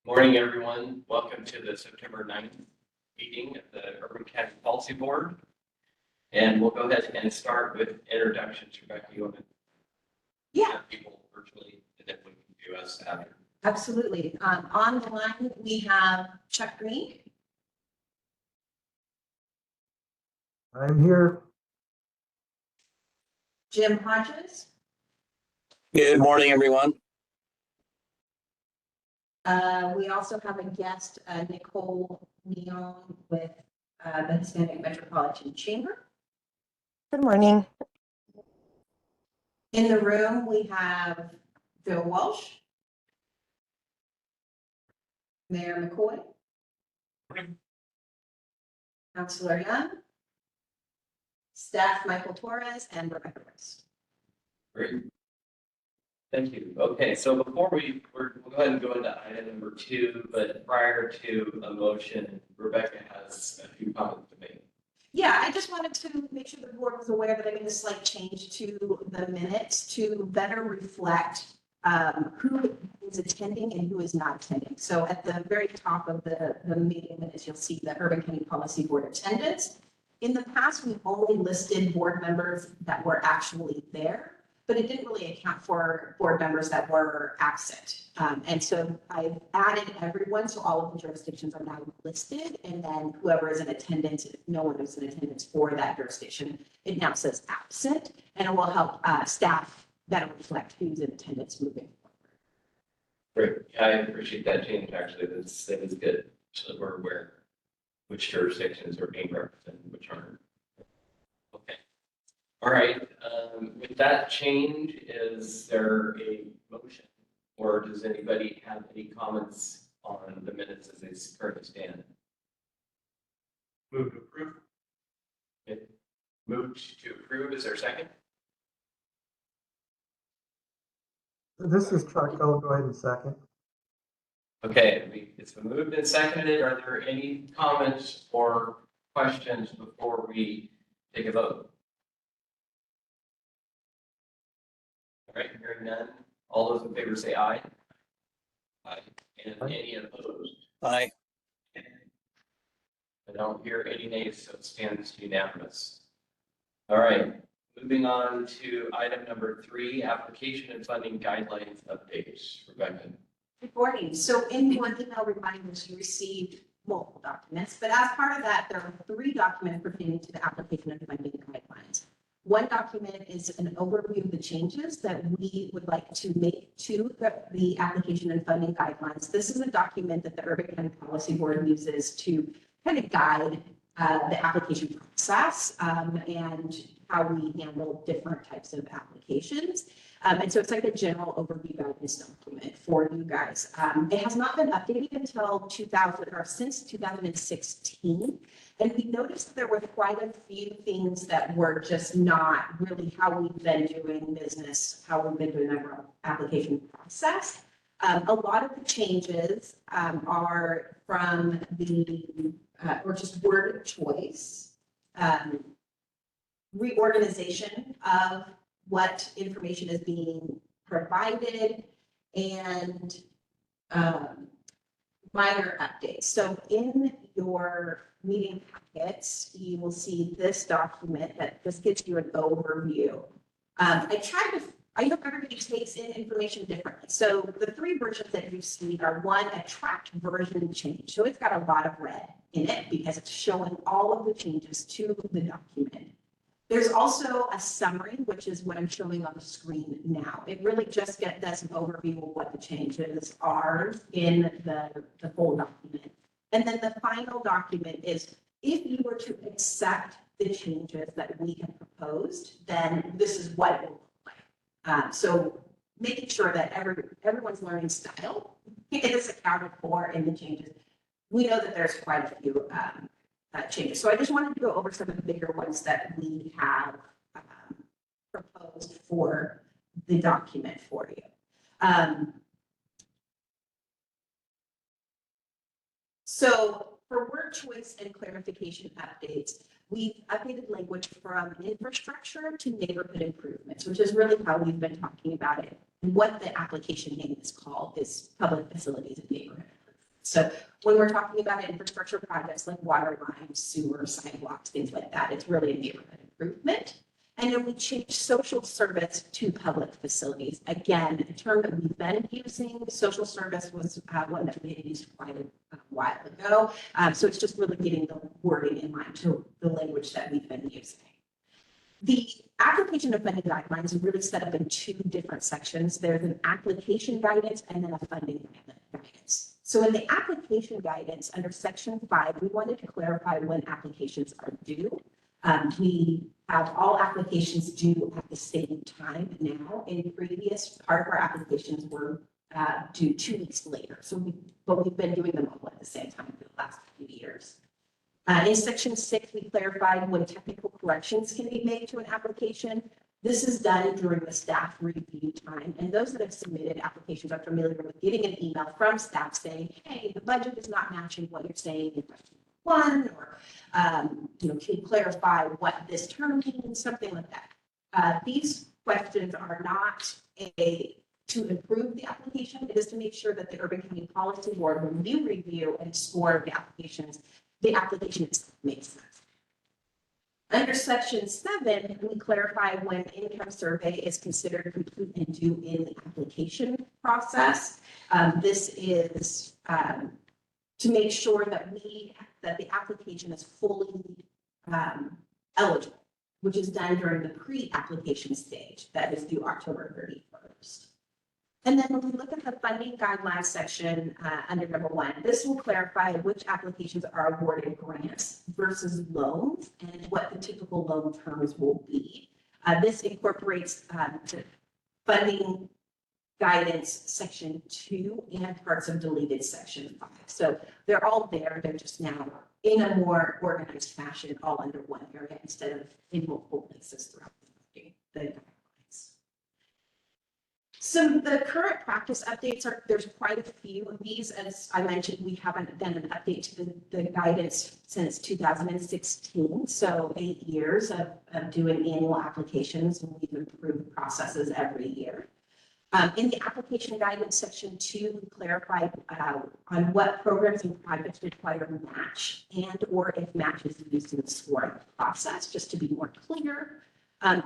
Morning, everyone. Welcome to the September 9th meeting of the Urban County Policy Board. And we'll go ahead and start with introductions. Rebecca, you want to have people virtually, and then we can do us after. Absolutely. On the line, we have Chuck Green, I'm here. Jim Hodges. Good morning, everyone. We also have a guest, Nicole Leon with the Hispanic Metropolitan Chamber. Good morning. In the room, we have Bill Walsh, Mayor McCoy, Councilor Young, Staff Michael Torres, and Rebecca Rice. Great. Thank you. Okay, so before we'll go ahead and go into item number 2, but prior to a motion, Rebecca has a few comments to make. Yeah, I just wanted to make sure the board was aware that I made a slight change to the minutes to better reflect who is attending and who is not attending. So at the very top of the meeting minutes, you'll see the Urban County Policy Board attendance. In the past, we've only listed board members that were actually there, but it didn't really account for board members that were absent. And so I've added everyone, so all of the jurisdictions are now listed, and then whoever is in attendance, if no one is in attendance for that jurisdiction, it now says absent, and it will help staff better reflect who's in attendance moving forward. Great. Yeah, I appreciate that change, actually. That is good, so that we're aware which jurisdictions are being represented, which aren't. Okay. All right. With that change, is there a motion, or does anybody have any comments on the minutes as they currently stand? Move to approve. Okay. Moved to approve. Is there a second? This is Chuck. I'll go ahead and second. Okay, it's been moved and seconded. Are there any comments or questions before we take a vote? All right, hearing none. All those in favor say aye. Aye. And any opposed? Aye. I don't hear any nays, so it stands unanimous. All right, moving on to item number 3, application and funding guidelines updates. Rebecca. Good morning. So in your email reminders, you received multiple documents, but as part of that, there are 3 documents pertaining to the application and funding guidelines. One document is an overview of the changes that we would like to make to the application and funding guidelines. This is a document that the Urban County Policy Board uses to kind of guide the application process and how we handle different types of applications. And so it's like a general overview guidance document for you guys. It has not been updated until since 2016. And we noticed that there were quite a few things that were just not really how we've been doing business, how we've been doing our application process. A lot of the changes are from or just word choice, reorganization of what information is being provided, and minor updates. So in your meeting packets, you will see this document that just gives you an overview. I hope everybody takes in information differently. So the 3 versions that you see are one, a tracked version change. So it's got a lot of red in it because it's showing all of the changes to the document. There's also a summary, which is what I'm showing on the screen now. It really just does an overview of what the changes are in the full document. And then the final document is if you were to accept the changes that we have proposed, then this is what it will look like. So making sure that everyone's learning style is accounted for in the changes. We know that there's quite a few changes. So I just wanted to go over some of the bigger ones that we have proposed for the document for you. So for word choice and clarification updates, we've updated language from infrastructure to neighborhood improvements, which is really how we've been talking about it. And what the application name is called is public facilities and neighborhood improvements. So when we're talking about infrastructure projects like water lines, sewer, sidewalks, things like that, it's really a neighborhood improvement. And then we changed social service to public facilities. Again, a term that we've been using. Social service was one that we had used quite a while ago. So it's just really getting the wording in line to the language that we've been using. The application of funding guidelines are really set up in two different sections. There's an application guidance and then a funding guidance. So in the application guidance under section 5, we wanted to clarify when applications are due. We have all applications due at the same time now. In previous, part of our applications were due 2 weeks later. But we've been doing them all at the same time for the last few years. In section 6, we clarified when technical corrections can be made to an application. This is done during the staff review time. And those that have submitted applications are familiar with getting an email from staff saying, hey, the budget is not matching what you're saying in question 1, or can you clarify what this term means, something like that. These questions are not to improve the application. It is to make sure that the Urban County Policy Board, when you review and score the applications, the application makes sense. Under section 7, we clarify when income survey is considered complete and due in the application process. This is to make sure that the application is fully eligible, which is done during the pre-application stage that is due October 31st. And then when we look at the funding guidelines section under number 1, this will clarify which applications are awarded grants versus loans and what the typical loan terms will be. This incorporates the funding guidance section 2 and parts of deleted section 5. So they're all there. They're just now in a more organized fashion, all under one area instead of in multiple places throughout the guidelines. So the current practice updates there's quite a few of these. As I mentioned, we haven't done an update to the guidance since 2016. So 8 years of doing annual applications, and we've improved processes every year. In the application guidance section 2, we clarified on what programs and projects require match and or if match is used in the scoring process, just to be more clear.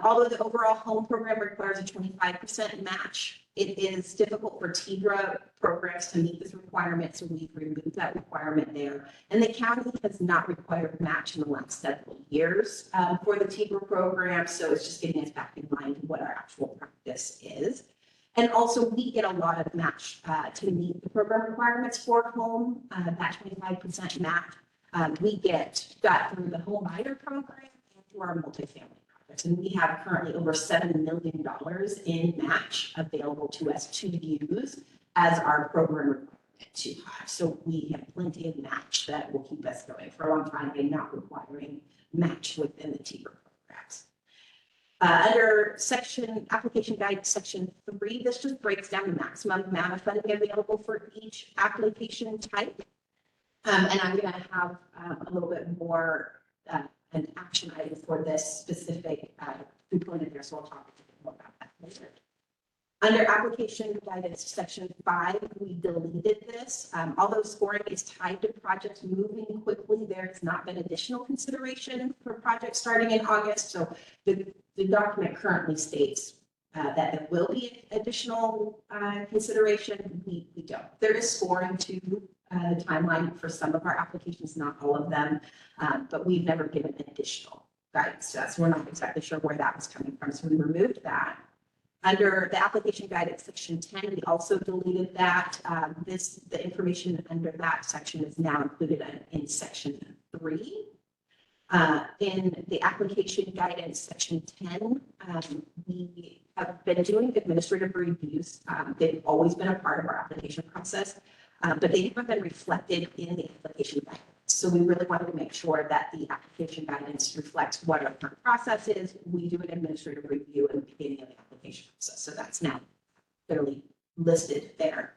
Although the overall home program requires a 25% match, it is difficult for TIGRA programs to meet this requirement, so we've removed that requirement there. And the county has not required match in the last several years for the TIGRA program, so it's just getting us back in line to what our actual practice is. And also, we get a lot of match to meet the program requirements for home, that 25% match. We got through the home buyer program and through our multifamily. And we have currently over $7 million in match available to us to use as our program requirement to have. So we have plenty of match that will keep us going for a long time and not requiring match within the TIGRA programs. Under application guidance section 3, this just breaks down the maximum amount of funding available for each application type. And I'm going to have a little bit more an action item for this specific component there, so I'll talk a little more about that later. Under application guidance section 5, we deleted this. Although scoring is tied to projects moving quickly, there has not been additional consideration for projects starting in August. So the document currently states that there will be additional consideration. We don't. There is scoring to the timeline for some of our applications, not all of them, but we've never given additional guidance to us. We're not exactly sure where that was coming from, so we removed that. Under the application guidance section 10, we also deleted that. The information under that section is now included in section 3. In the application guidance section 10, we have been doing administrative reviews. They've always been a part of our application process, but they haven't been reflected in the application guidance. So we really wanted to make sure that the application guidance reflects what our current process is. We do an administrative review at the beginning of the application process. So that's now clearly listed there.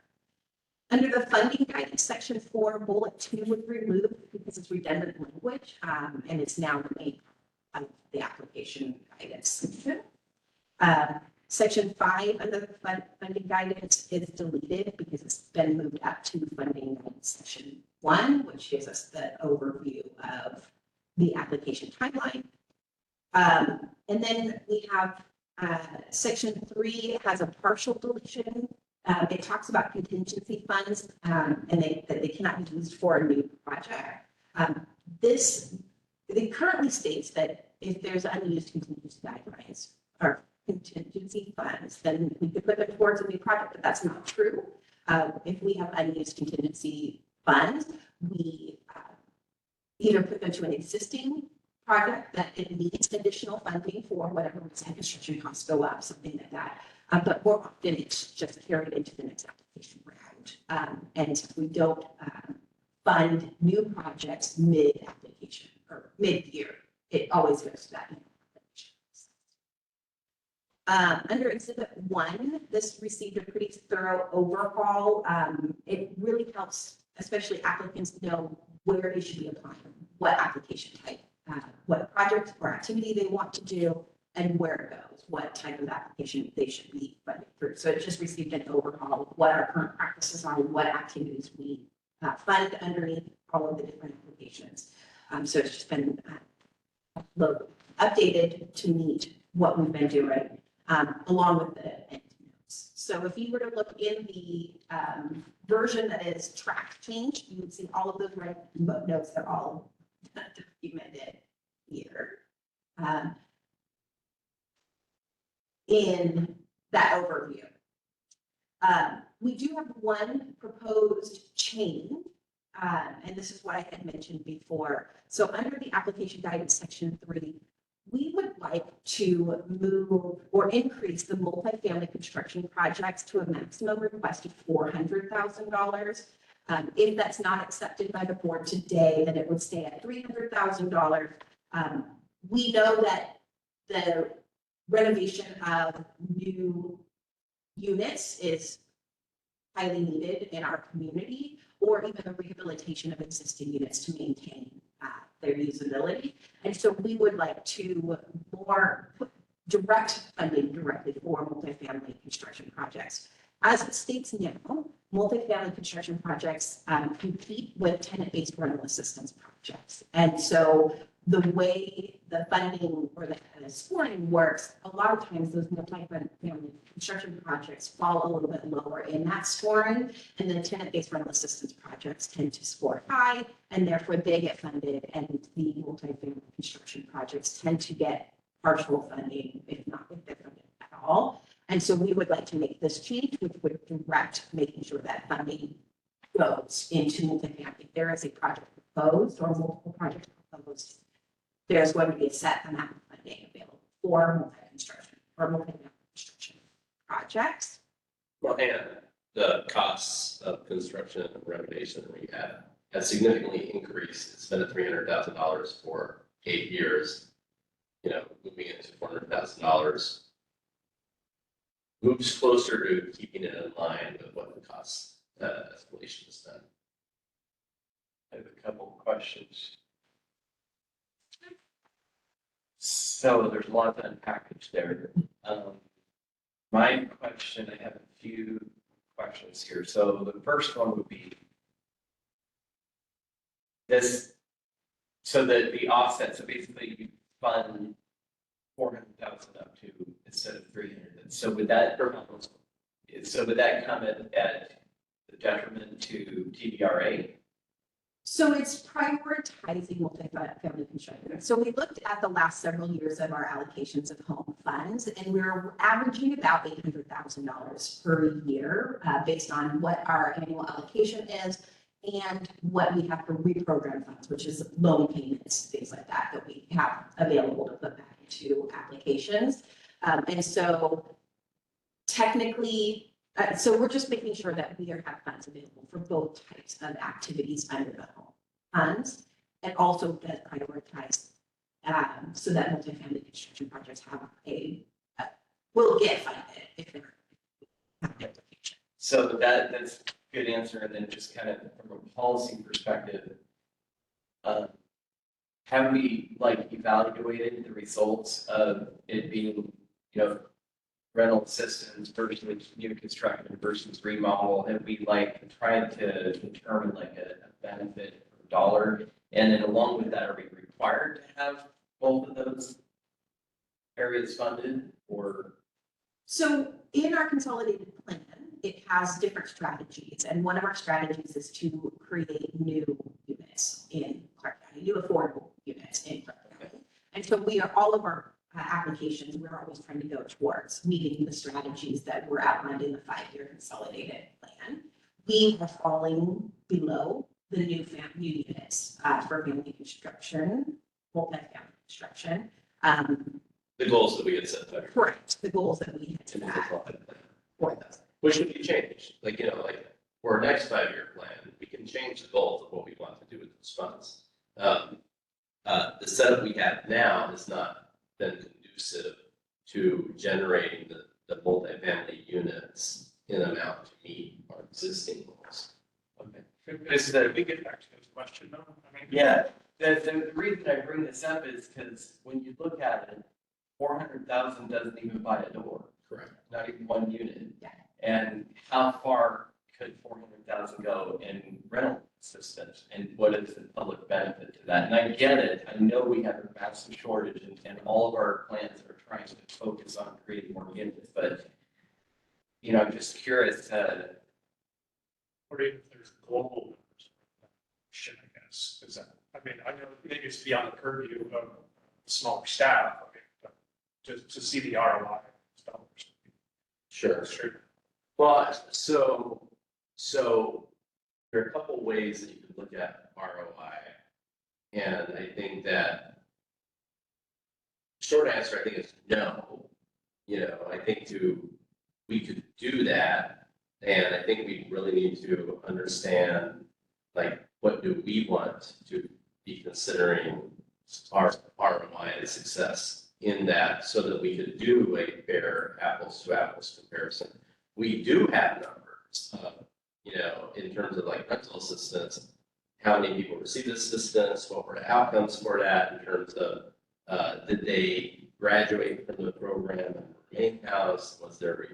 Under the funding guidance section 4, bullet 2 was removed because it's redundant language, and it's now the main of the application guidance. Section 5 of the funding guidance is deleted because it's been moved up to funding guidance section 1, which gives us the overview of the application timeline. And then we have section 3 has a partial deletion. It talks about contingency funds and that they cannot be used for a new project. It currently states that if there's unused contingency guidelines or contingency funds, then we could put them towards a new project, but that's not true. If we have unused contingency funds, we either put them to an existing project that it needs additional funding for whatever reason, construction costs go up, something like that. But more often it's just carried into the next application round. And we don't fund new projects mid-application or mid-year. It always goes to that. Under Exhibit 1, this received a pretty thorough overhaul. It really helps, especially applicants, know where they should be applying, what application type, what project or activity they want to do, and where it goes, what type of application they should be funded through. So it just received an overhaul of what our current practices are, what activities we fund underneath all of the different applications. So it's just been updated to meet what we've been doing, along with the end notes. So if you were to look in the version that is track change, you would see all of those red notes are all documented here in that overview. We do have one proposed change, and this is what I had mentioned before. So under the application guidance section 3, we would like to move or increase the multifamily construction projects to a maximum request of $400,000. If that's not accepted by the board today, then it would stay at $300,000. We know that the renovation of new units is highly needed in our community, or even the rehabilitation of existing units to maintain their usability. And so we would like to more direct funding directly for multifamily construction projects. As it states now, multifamily construction projects compete with tenant-based rental assistance projects. And so the way the funding or the scoring works, a lot of times those multifamily construction projects fall a little bit lower in that scoring, and the tenant-based rental assistance projects tend to score high, and therefore they get funded, and the multifamily construction projects tend to get partial funding, if they're funded at all. And so we would like to make this change, which would direct making sure that funding goes into multifamily. If there is a project proposed or multiple projects proposed, there's going to be a set amount of funding available for multi-construction or multifamily construction projects. Well, and the costs of construction and renovation that we have significantly increased. It's been at $300,000 for 8 years. Moving into $400,000 moves closer to keeping it in line with what the cost escalation has been. I have a couple of questions. So there's a lot to unpackage there. My question, I have a few questions here. So the first one would be this, so that the offset, so basically you fund 400,000 up to instead of 300. So would that come at the detriment to TDRA? So it's prioritizing multifamily construction. So we looked at the last several years of our allocations of home funds, and we're averaging about $800,000 per year based on what our annual allocation is and what we have for reprogram funds, which is loan payments, things like that, that we have available to put back into applications. And so technically, so we're just making sure that we have funds available for both types of activities under the home funds, and also that prioritize so that multifamily construction projects have will get funded if they're application. So that's a good answer. And then just kind of from a policy perspective, have we evaluated the results of it being, rental assistance versus new construction versus remodel, and we like trying to determine like a benefit per dollar. And then along with that, are we required to have both of those areas funded or? So in our consolidated plan, it has different strategies, and one of our strategies is to create new units in Clark County, new affordable units in Clark County. And so all of our applications, we're always trying to go towards meeting the strategies that were outlined in the 5-year consolidated plan. We are falling below the new units for family construction, multi-family construction. The goals that we had set there. Correct, the goals that we had to And that. for that. Which would be changed, like, like, for our next 5-year plan, we can change the goals of what we want to do with those funds. The setup we have now has not been conducive to generating the multifamily units in amount to meet our existing goals. Okay. We get back to this question though. I mean, Yeah, the reason I bring this up is because when you look at it, 400,000 doesn't even buy a door, Correct. not even one unit. Yeah. And how far could 400,000 go in rental assistance? And what is the public benefit to that? And I get it. I know we have a massive shortage and all of our plans are trying to focus on creating more units, but I'm just curious, or even if there's global numbers. Shit, I guess, is that, I mean, I know maybe it's beyond the purview of smaller staff, I mean, but to see the ROI. Sure. That's true. Well, so there are a couple ways that you could look at ROI. And I think that short answer, I think is no. I think we could do that. And I think we really need to understand, like, what do we want to be considering our ROI and success in that, so that we could do a fair apples to apples comparison. We do have numbers, in terms of like rental assistance, how many people received assistance, what were the outcomes for that in terms of, did they graduate from the program and remain housed? Was there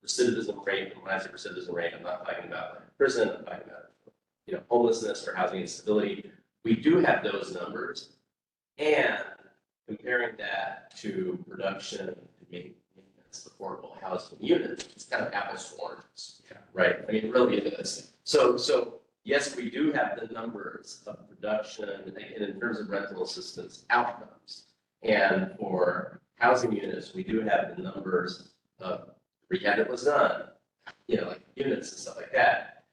recidivism rate? And when I say recidivism rate, I'm not talking about like prison, I'm talking about, homelessness or housing instability. We do have those numbers, and comparing that to production and maintenance affordable housing units, it's kind of apples to oranges, right? I mean, it really is. So yes, we do have the numbers of production and in terms of rental assistance outcomes. And for housing units, we do have the numbers of rehab that was done, like units and stuff like that.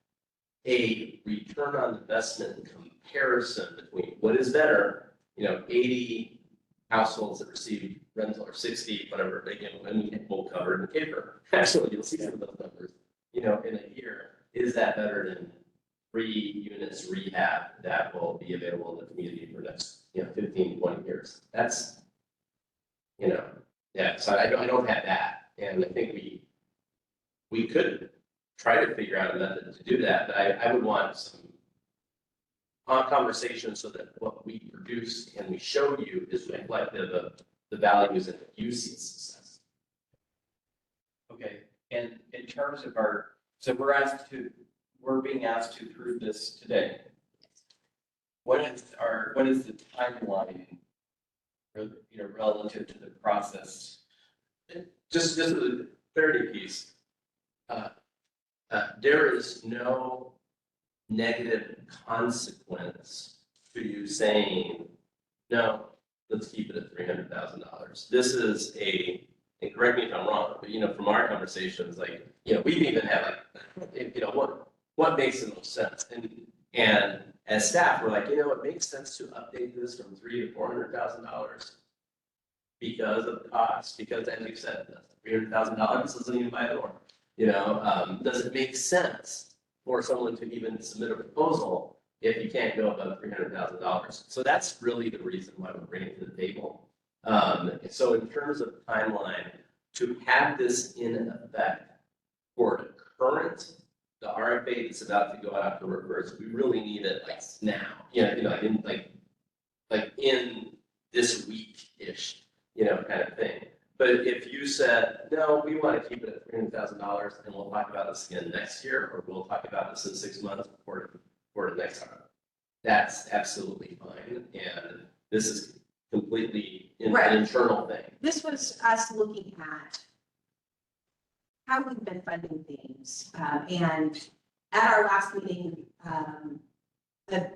A return on investment comparison between what is better, 80 households that receive rental or 60, whatever, when we get full covered in the paper. Actually, you'll see some of those numbers, in a year. Is that better than 3 units rehab that will be available in the community for the next, 15, 20 years? That's, so I don't have that. And I think we could try to figure out a method to do that, but I would want some conversation so that what we produce and we show you is reflective of the values that you see as success. okay, and in terms of so we're being asked to approve this today. What is the timeline, relative to the process? Just as a clarity piece, there is no negative consequence to you saying, no, let's keep it at $300,000. This is and correct me if I'm wrong, but from our conversations, like, we've even had like, what makes the most sense? And as staff, we're like, it makes sense to update this from $300,000 to $400,000 because of the cost, because as you said, $300,000 doesn't even buy a door. Does it make sense for someone to even submit a proposal if you can't go above $300,000? So that's really the reason why we're bringing it to the table. So in terms of timeline, to have this in effect for the RFA that's about to go out to workers, we really need it like now, in this week-ish, kind of thing. But if you said, no, we want to keep it at $300,000 and we'll talk about this again next year, or we'll talk about this in 6 months or next time, that's absolutely fine. And this is completely Right. an internal thing. This was us looking at how we've been funding things. And at our last meeting,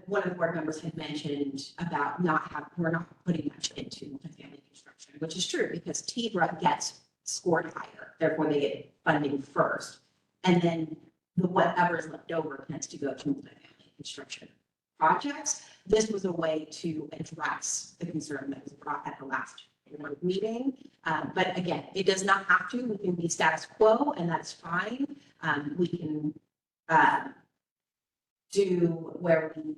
one of the board members had mentioned about we're not putting much into multifamily construction, which is true because TDRA gets scored higher, therefore they get funding first. And then whatever's left over tends to go to multifamily construction projects. This was a way to address the concern that was brought at the last board meeting. But again, it does not have to. We can be status quo, and that's fine. We can do where we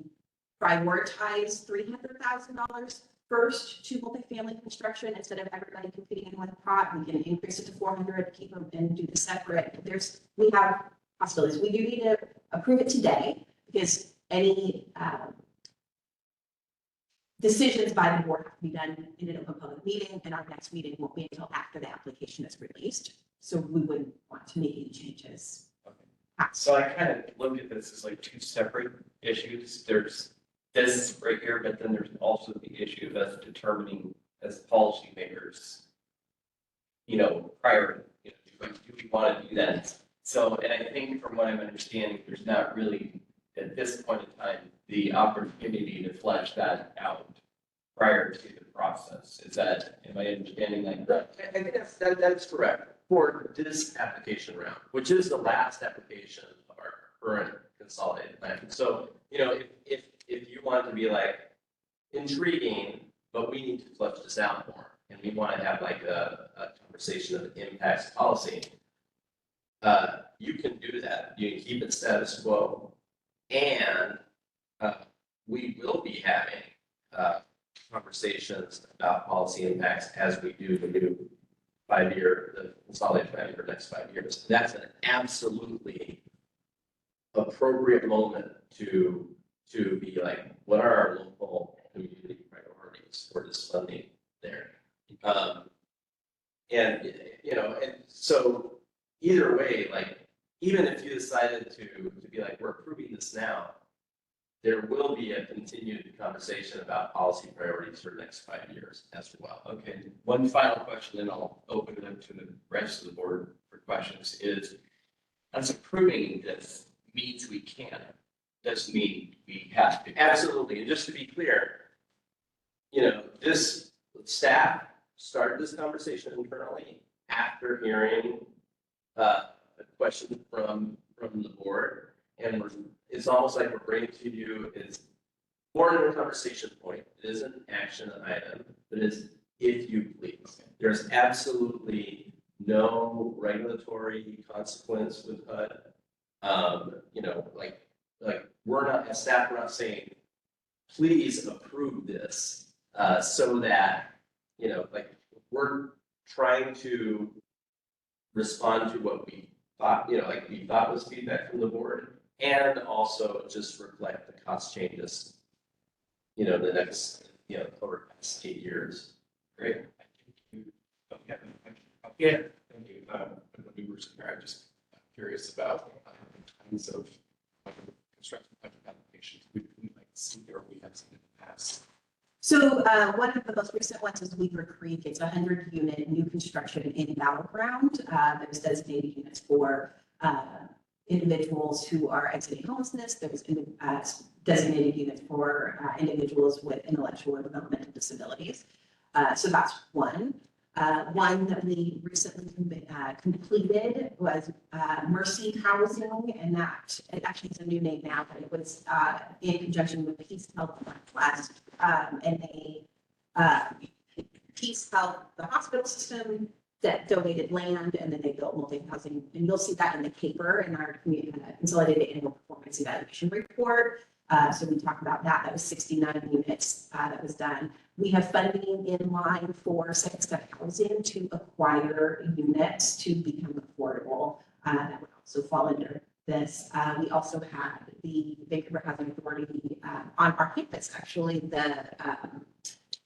prioritize $300,000 first to multifamily construction instead of everybody competing in one pot. We can increase it to 400, keep them and do the separate. We have possibilities. We do need to approve it today because any decisions by the board have to be done in an open public meeting, and our next meeting won't be until after the application is released. So we wouldn't want to make any changes. So I kind of look at this as like two separate issues. There's this right here, but then there's also the issue of us determining as policymakers, priority, do we want to do that? So, and I think from what I'm understanding, there's not really, at this point in time, the opportunity to flesh that out prior to the process. Am I understanding that correct? I think that's correct for this application round, which is the last application of our current consolidated plan. So, if you want to be like intriguing, but we need to flesh this out more, and we want to have like a conversation of impacts policy, you can do that. You can keep it status quo, and we will be having conversations about policy impacts as we do the new the consolidated plan for the next 5 years. That's an absolutely appropriate moment to be like, what are our local community priorities for this funding there? And so either way, like, even if you decided to be like, we're approving this now, there will be a continued conversation about policy priorities for the next 5 years as well. Okay, one final question, then I'll open it up to the rest of the board for questions, is us approving this means we can, doesn't mean we have to. Absolutely, and just to be clear, this staff started this conversation internally after hearing a question from the board, and it's almost like we're bringing to you is more than a conversation point. It is an action item, but it's if you please. There's absolutely no regulatory consequence with HUD. Like we're not, as staff, we're not saying, please approve this, so that, we're trying to respond to what we thought, we thought was feedback from the board, and also just reflect the cost changes, the next, over the past 8 years. Great. Yeah, thank you. When we were sitting there, I'm just curious about kinds of construction type of applications we might see or we have seen in the past. So one of the most recent ones is Weaver Creek. It's a 100-unit new construction in Battleground. There's designated units for individuals who are exiting homelessness. There's designated units for individuals with intellectual or developmental disabilities. So that's one. One that we recently completed was Mercy Housing, and that it actually has a new name now, but it was in conjunction with Peace Health Northwest, and they Peace Health, the hospital system, that donated land, and then they built multi-housing, and you'll see that in the paper in our consolidated annual performance evaluation report. So we talked about that. That was 69 units that was done. We have funding in line for second step housing to acquire units to become affordable. That would also fall under this. We also had the Vancouver Housing Authority on our campus, actually,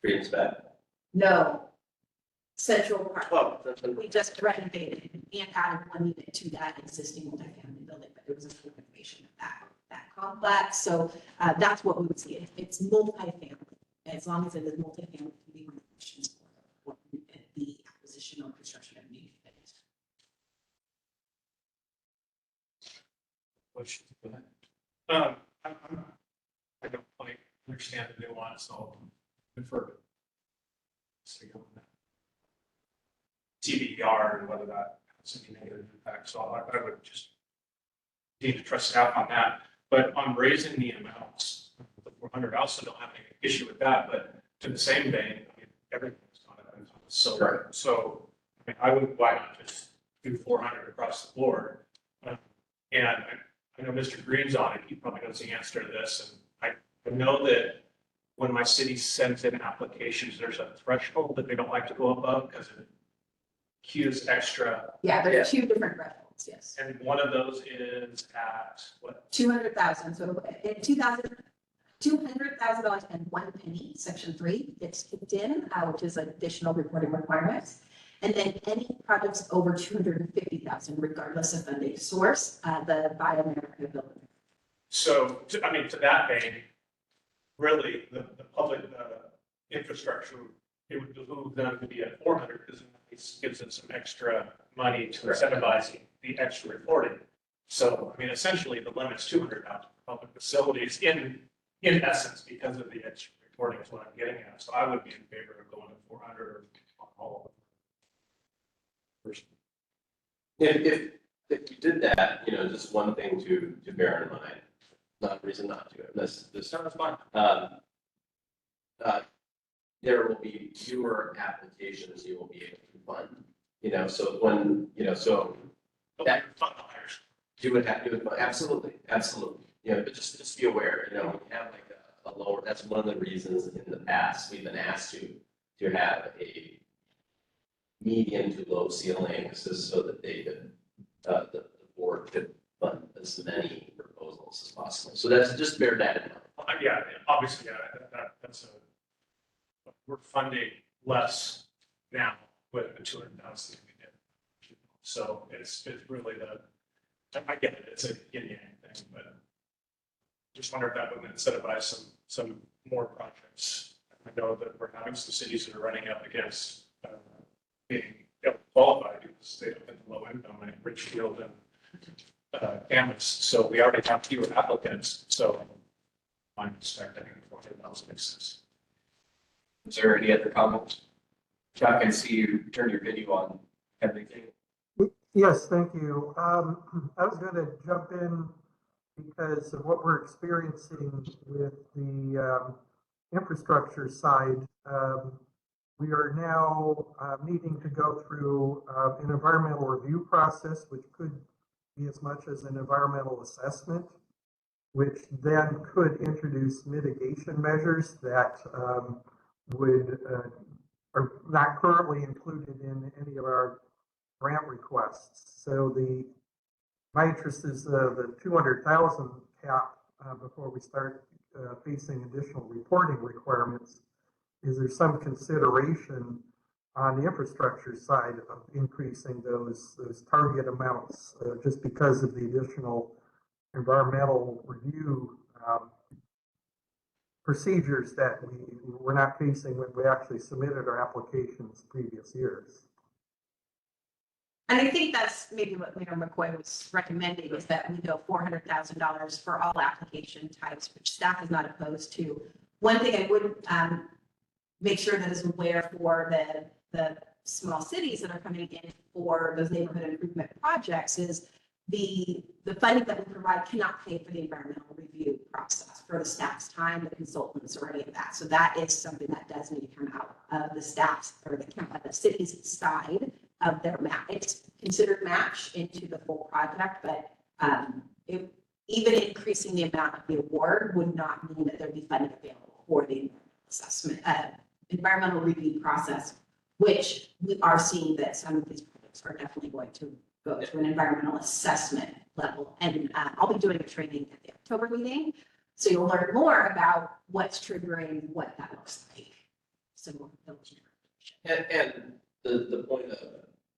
Freedom's back. no, Central Park. Oh, that's We just renovated and added one unit to that existing multifamily building, but it was a full renovation of that complex. So that's what we would see. It's multifamily, as long as it is multifamily, can be one of the questions for the acquisition or construction of new units. Which, I don't quite understand the nuance, so I'll defer. TBR and whether that has any negative impact, so I would just need to trust staff on that. But on raising the amounts, the 400, I also don't have any issue with that, but to the same vein, I mean, everything's gone up. So, Correct. so, I mean, I would, why not just do 400 across the board? And I know Mr. Green's on it, he probably knows the answer to this, and I know that when my city sends in applications, there's a threshold that they don't like to go above because it queues extra. Yeah, there's two different thresholds, yes. And one of those is at what? 200,000, so in 2000, $200,000 and 1 penny, section 3 gets kicked in, which is additional reporting requirements. And then any projects over 250,000, regardless of funding source, the Buy America building. So, I mean, to that vein, really, the public infrastructure, it would behoove them to be at 400 because it gives it some extra money to incentivize the extra reporting. So, I mean, essentially, the limit's 200,000 for public facilities in essence, because of the extra reporting is what I'm getting at. So I would be in favor of going to 400 or on all of them. If you did that, just one thing to bear in mind, not a reason not to, this sounds fine. There will be fewer applications you will be able to fund, so when, so that you would have, absolutely, but just be aware, when you have like a lower, that's one of the reasons in the past, we've been asked to have a medium to low ceilings, so that they could, the board could fund as many proposals as possible. So that's, just bear that in mind. Yeah, obviously, that's we're funding less now with the 200,000 we did. So it's really I get it, it's a yin yang thing, but just wonder if that would incentivize some more projects. I know that we're having some cities that are running up against being qualified because they have the low income, like Richfield and Camas. So we already have fewer applicants. So I'm expecting 400,000 makes sense. Is there any other comments? Chuck, I see you turn your video on. Everything. Yes, thank you. I was going to jump in because of what we're experiencing with the infrastructure side. We are now needing to go through an environmental review process, which could be as much as an environmental assessment, which then could introduce mitigation measures that are not currently included in any of our grant requests. So my interest is the 200,000 cap before we start facing additional reporting requirements. Is there some consideration on the infrastructure side of increasing those target amounts just because of the additional environmental review procedures that we were not facing when we actually submitted our applications previous years? And I think that's maybe what Mayor McCoy was recommending, is that we go $400,000 for all application types, which staff is not opposed to. One thing I would make sure that is aware for the small cities that are coming in for those neighborhood improvement projects is the funding that we provide cannot pay for the environmental review process, for the staff's time, the consultants, or any of that. So that is something that does need to come out of the staff's or the city's side of their match. It's considered match into the full project, but even increasing the amount of the award would not mean that there'd be funding available for the assessment, environmental review process, which we are seeing that some of these projects are definitely going to go to an environmental assessment level. And I'll be doing a training at the October meeting, so you'll learn more about what's triggering what that looks like. So And the point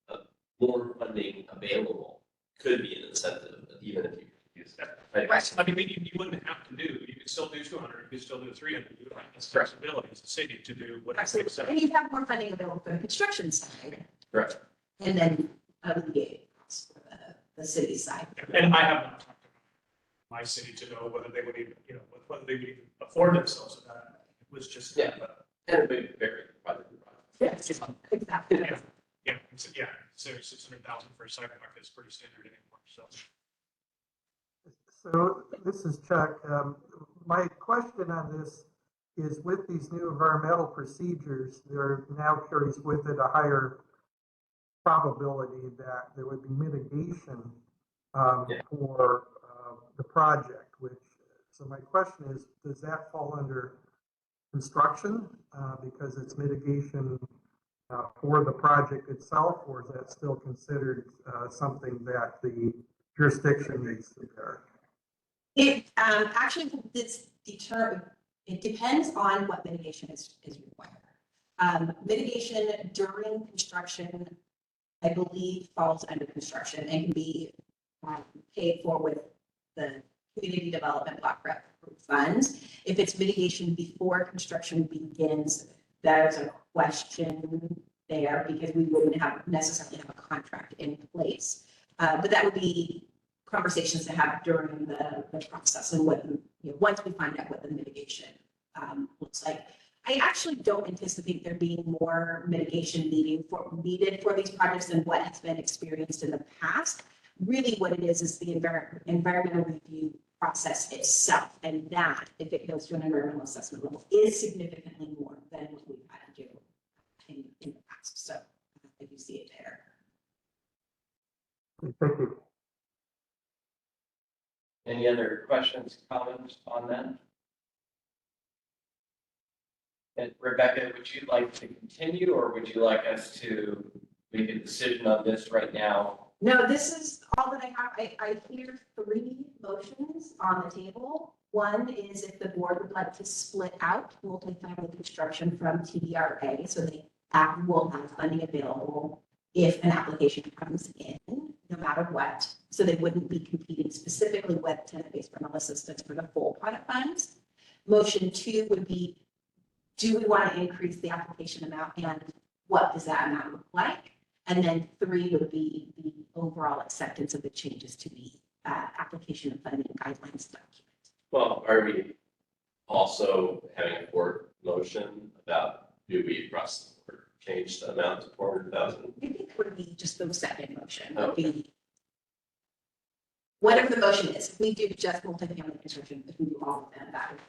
of more funding available could be an incentive, even if you use that. Right. I mean, you wouldn't have to do, you could still do 200, you could still do 300. You don't have the flexibility as a city to do what it takes. And you have more funding available for the construction side. Correct. And then alleviate costs for the city side. And I have not talked to my city to know whether they would even, whether they would even afford themselves to that. It was just. Yeah. And it may vary project to project. Yes, exactly. Yeah, so 600,000 for a sidewalk is pretty standard anymore, so. So this is Chuck. My question on this is with these new environmental procedures, there now carries with it a higher probability that there would be mitigation for the project, so my question is, does that fall under construction because it's mitigation for the project itself, or is that still considered something that the jurisdiction needs to bear? It actually, it depends on what mitigation is required. Mitigation during construction, I believe, falls under construction and can be paid for with the community development block grant funds. If it's mitigation before construction begins, there's a question there because we wouldn't necessarily have a contract in place. But that would be conversations to have during the process and what, once we find out what the mitigation looks like. I actually don't anticipate there being more mitigation needed for these projects than what has been experienced in the past. Really what it is the environmental review process itself. And that, if it goes to an environmental assessment level, is significantly more than what we've had to do in the past. So I do see it there. Thank you. Any other questions, comments on that? And Rebecca, would you like to continue or would you like us to make a decision on this right now? No, this is all that I have. I hear 3 motions on the table. One is if the board would like to split out multifamily construction from TDRA so they will have funding available if an application comes in, no matter what. So they wouldn't be competing specifically with tenant-based rental assistance for the full product funds. Motion 2 would be, do we want to increase the application amount and what does that amount look like? And then 3 would be the overall acceptance of the changes to the application and funding guidelines document. Well, are we also having a board motion about, do we across the board change the amount to 400,000? I think it would be just the second motion, would be whatever the motion is. If we do just multifamily construction, if we do all of them, that would be.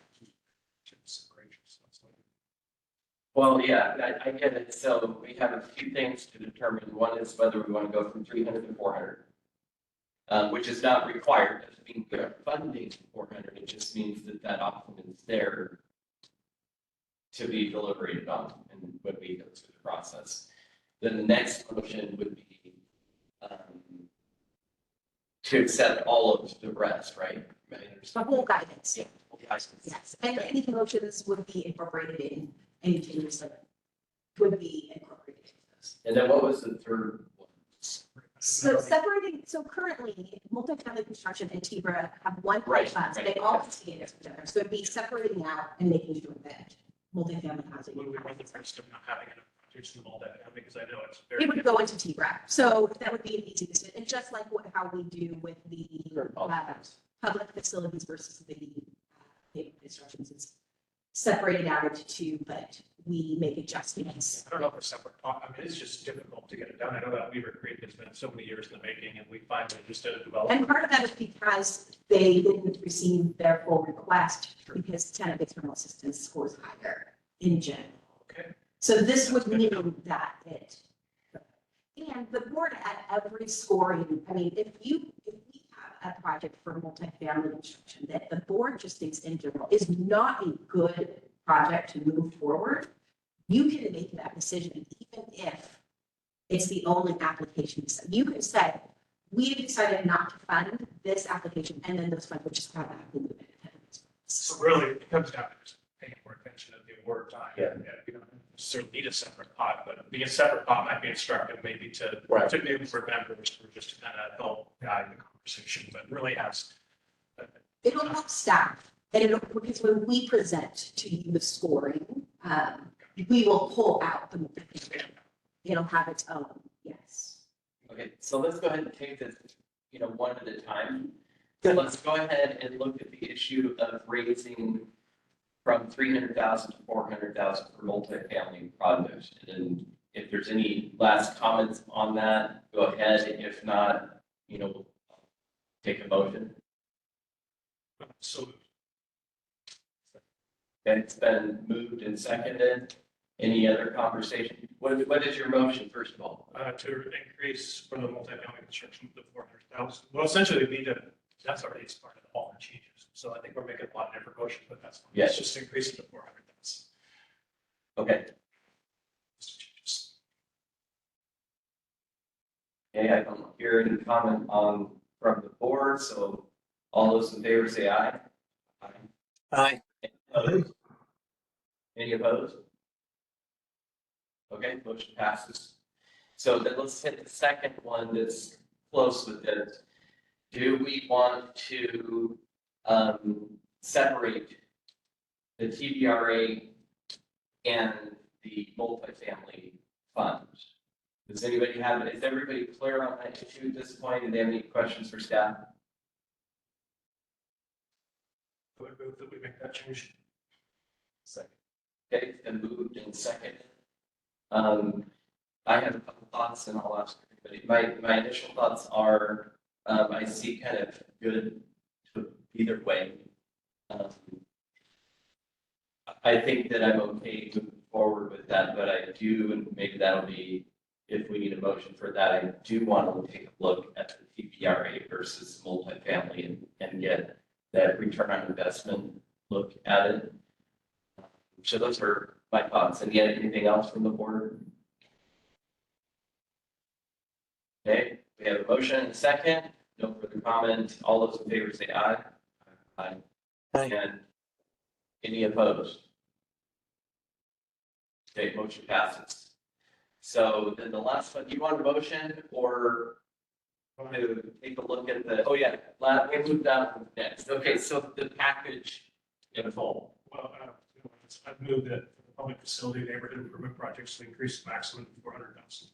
Well, yeah, I get it. So we have a few things to determine. One is whether we want to go from 300 to 400, which is not required. Doesn't mean we are funding 400. It just means that option is there to be deliberated on and when we go through the process. Then the next motion would be to accept all of the rest, right? The whole guidance. Yeah. Yes, and any motions would be incorporated in any changes that would be incorporated into this. And then what was the third one? So currently, multifamily construction and TBRA have one Right, funds, right. they all cascade together. So it'd be separating out and making sure that multifamily housing. What do we run the risk of not having enough projects in all that? Because I know it's very. It would go into TBRA. So that would be an easy decision. And just like how we do with the public facilities versus the pavement constructions, it's separated out into 2, but we make adjustments. I don't know if we're separate. I mean, it's just difficult to get it done. I know that Weaver Creek has been so many years in the making and we finally just did a development. And part of that is because they didn't receive their full request because tenant-based rental assistance scores higher in general. Okay. So this would mean that and the board at every scoring, I mean, if we have a project for multifamily construction that the board just thinks in general is not a good project to move forward, you can make that decision even if it's the only application. You could say, we decided not to fund this application, and then those funds would just automatically move into. So really, it comes down to just paying more attention at the award time. Yeah. You know, necessarily need a separate pot, but being a separate pot might be instructive maybe to, Right. to maybe for members or just to kind of help guide the conversation, but really has. It'll help staff, and it'll, because when we present to you the scoring, we will pull out the, it'll have its own, yes. Okay, so let's go ahead and take this, one at a time. So let's go ahead and look at the issue of raising from 300,000 to 400,000 for multifamily projects. And if there's any last comments on that, go ahead. If not, take a motion. So Okay, it's been moved and seconded. Any other conversation? What is your motion, first of all? to increase from the multifamily construction to 400,000. Well, essentially, we need to, that's already as part of all the changes. So I think we're making a lot of different motions, but that's, Yes. it's just increasing to 400,000. Okay, okay, I don't hear any comment from the board, so all those in favor say aye. Aye. Opposed? Any opposed? Okay, motion passes. So then let's hit the second one that's close with it. Do we want to separate the TBRA and the multifamily funds? Does anybody have, is everybody clear on that issue at this point? Do they have any questions for staff? I would move that we make that change. Second. Okay, it's been moved and seconded. I have a couple thoughts and I'll ask everybody. My initial thoughts are, I see kind of good to either way. I think that I'm okay moving forward with that, but I do, and maybe that'll be, if we need a motion for that, I do want to take a look at the TBRA versus multifamily and get that return on investment look at it. So those are my thoughts. And yet, anything else from the board? Okay, we have a motion and a second. No further comment. All those in favor say aye. Aye. Aye. And any opposed? Okay, motion passes. So then the last one, do you want a motion or want to take a look at the, oh yeah, we'll move that one next. Okay, so the package in full. Well, I've moved it for the public facility neighborhood improvement projects to increase the maximum to 400,000.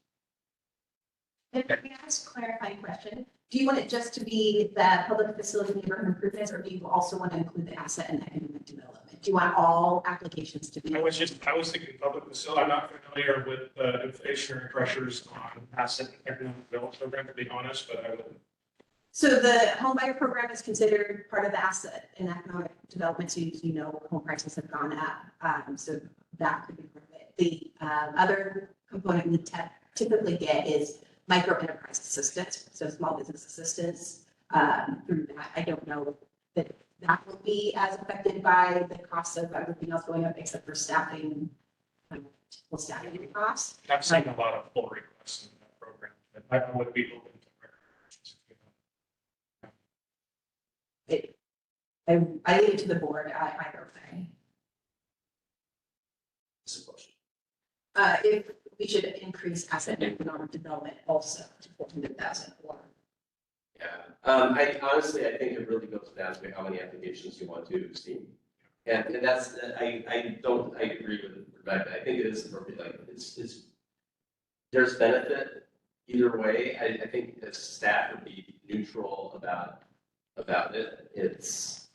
And can I ask a clarifying question? Do you want it just to be the public facility neighborhood improvements, or do you also want to include the asset and economic development? Do you want all applications to be? I was thinking public facility. I'm not familiar with the inflationary pressures on asset and economic development program, to be honest, but I would. So the home buyer program is considered part of the asset and economic development. So home prices have gone up. So that could be part of it. The other component we typically get is micro enterprise assistance, so small business assistance. Through that, I don't know that that will be as affected by the cost of everything else going up, except for staffing, typical staffing costs. I've seen a lot of pull requests in that program. I would be open to. I leave it to the board, either way. If we should increase asset and economic development also to 400,000 or. Yeah, I honestly, I think it really goes down to how many applications you want to see. And that's, I agree with Rebecca. I think it is appropriate, like, it's, there's benefit either way. I think as staff would be neutral about it. It's,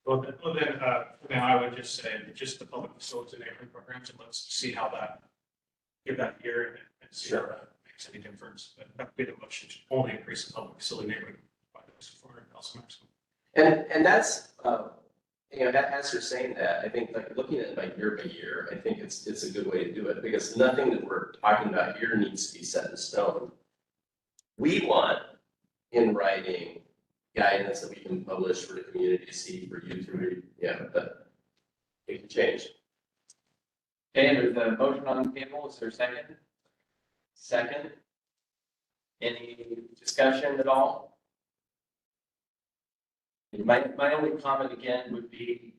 Well, then I would just say just the public facilities and neighborhood programs, and let's see how that, give that a year and see how that makes any difference. But that would be the motion to only increase the public facility neighborhood by 400,000 maximum. and that's, as you're saying that, I think like looking at it by year, I think it's a good way to do it because nothing that we're talking about here needs to be set in stone. We want in writing guidance that we can publish for the community to see, for you to read, but it can change. Okay, there's a motion on the table. Is there a second? Second? Any discussion at all? My only comment again would be,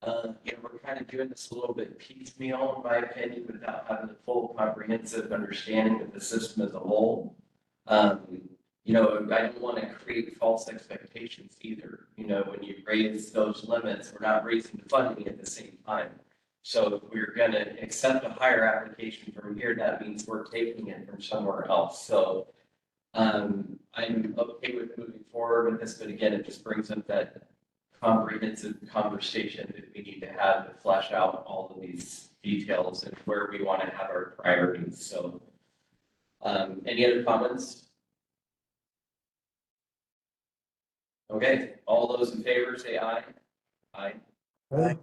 We're kind of doing this a little bit piecemeal, in my opinion, without having a full comprehensive understanding of the system as a whole. I don't want to create false expectations either. When you raise those limits, we're not raising the funding at the same time. So if we're going to accept a higher application from here, that means we're taking it from somewhere else. So I'm okay with moving forward with this, but again, it just brings up that comprehensive conversation that we need to have to flesh out all of these details and where we want to have our priorities. So, any other comments? Okay, all those in favor say aye. Aye. Aye.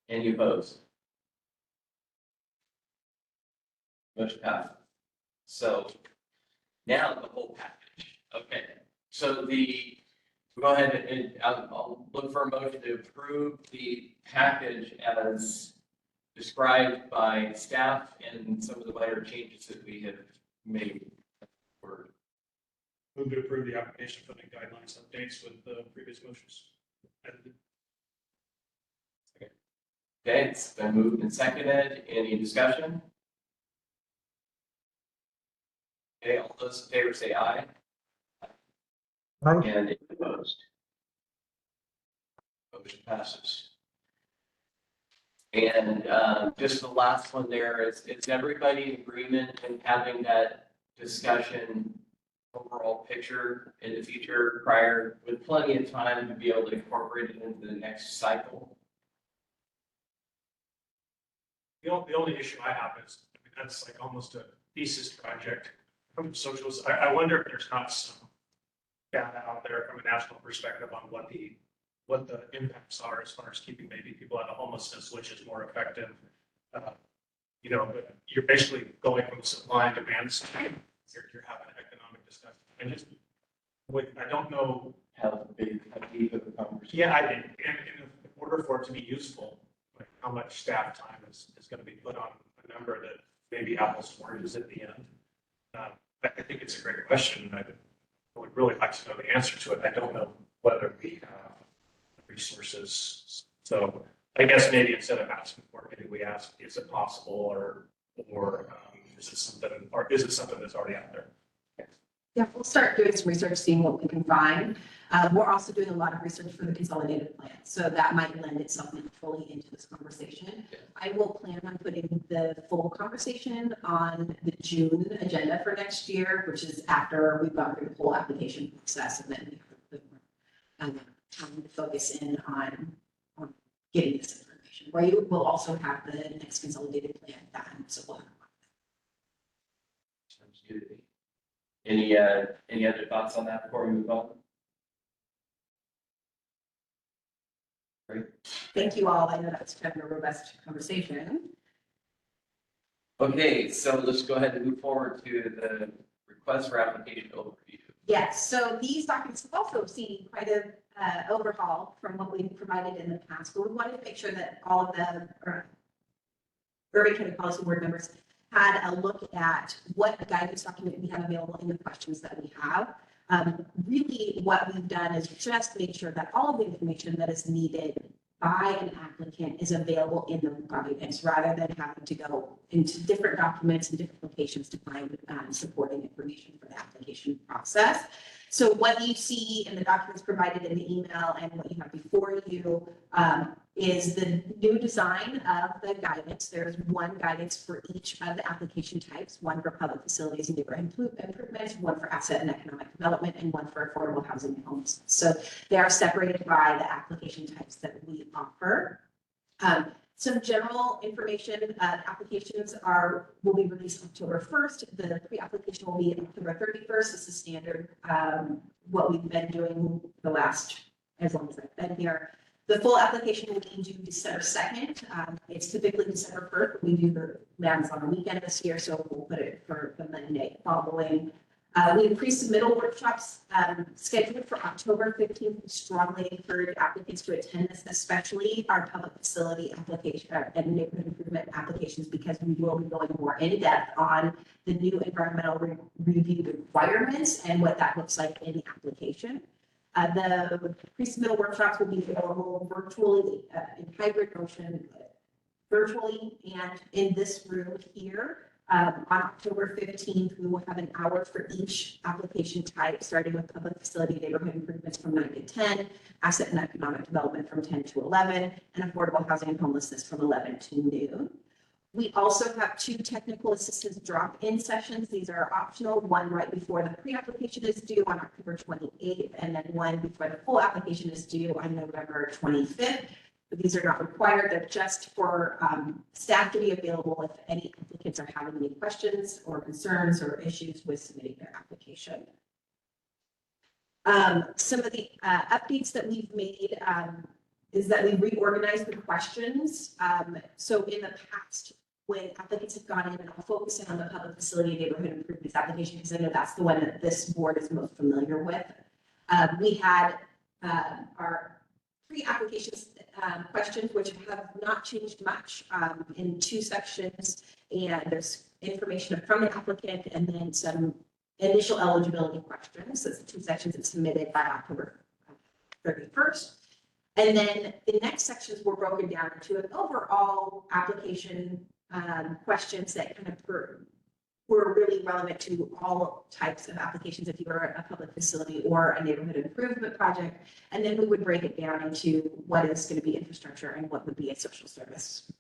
Any opposed? Motion passed. So now the whole package. Okay, so go ahead and I'll look for a motion to approve the package as described by staff and some of the minor changes that we have made. Move to approve the application funding guidelines updates with the previous motions. Okay, it's been moved and seconded. Any discussion? Okay, all those in favor say aye. Aye. And any opposed? Motion passes. And just the last one there is everybody in agreement in having that discussion overall picture in the future prior with plenty of time to be able to incorporate it into the next cycle? The only issue I have is, that's like almost a thesis project from socialists. I wonder if there's not some data out there from a national perspective on what the impacts are as far as keeping maybe people out of homelessness, which is more effective. But you're basically going from supply and demand side. You're having an economic discussion. I don't know. How deep of a conversation? Yeah, and in order for it to be useful, like how much staff time is going to be put on a number that maybe apples to oranges at the end. I think it's a great question. I would really like to know the answer to it. I don't know whether we have resources. So I guess maybe instead of asking for it, maybe we ask, is it possible or is it something that's already out there? Yeah, we'll start doing some research, seeing what we can find. We're also doing a lot of research for the consolidated plan, so that might lend itself fully into this conversation. I will plan on putting the full conversation on the June agenda for next year, which is after we've gone through the whole application process, and then we have a bit more time to focus in on getting this information. Where you will also have the next consolidated plan done, so we'll have. Sounds good. Any other thoughts on that before we move on? Great. Thank you all. I know that's kind of a robust conversation. Okay, so let's go ahead and move forward to the request for application overview. Yes, so these documents have also seen quite a overhaul from what we've provided in the past, but we wanted to make sure that all of the Urban County Policy Board members had a look at what guidance document we have available and the questions that we have. Really, what we've done is just make sure that all of the information that is needed by an applicant is available in the guidance, rather than having to go into different documents and different locations to find supporting information for the application process. So what you see in the documents provided in the email and what you have before you is the new design of the guidance. There's one guidance for each of the application types, one for public facilities and neighborhood improvements, one for asset and economic development, and one for affordable housing and homes. So they are separated by the application types that we offer. Some general information, applications will be released October 1st. The pre-application will be October 31st. This is standard, what we've been doing as long as I've been here. The full application will be due December 2nd. It's typically December 1st, but we do the lands on a weekend this year, so we'll put it for the Monday following. We have pre-submittal workshops scheduled for October 15th. We strongly encourage applicants to attend this, especially our public facility application and neighborhood improvement applications, because we will be going more in depth on the new environmental review requirements and what that looks like in the application. The pre-submittal workshops will be available virtually in hybrid motion, virtually and in this room here. On October 15th, we will have an hour for each application type, starting with public facility neighborhood improvements from 9 to 10, asset and economic development from 10 to 11, and affordable housing and homelessness from 11 to noon. We also have 2 technical assistance drop-in sessions. These are optional, one right before the pre-application is due on October 28th, and then one before the full application is due on November 25th. But these are not required. They're just for staff to be available if any applicants are having any questions or concerns or issues with submitting their application. Some of the updates that we've made is that we reorganized the questions. So in the past, when applicants have gone in, and I'll focus in on the public facility neighborhood improvements application because I know that's the one that this board is most familiar with. We had our pre-applications questions, which have not changed much in 2 sections, and there's information from the applicant and then some initial eligibility questions. So it's the 2 sections that submitted by October 31st. And then the next sections were broken down into an overall application questions that kind of were really relevant to all types of applications if you were a public facility or a neighborhood improvement project. And then we would break it down into what is going to be infrastructure and what would be a social service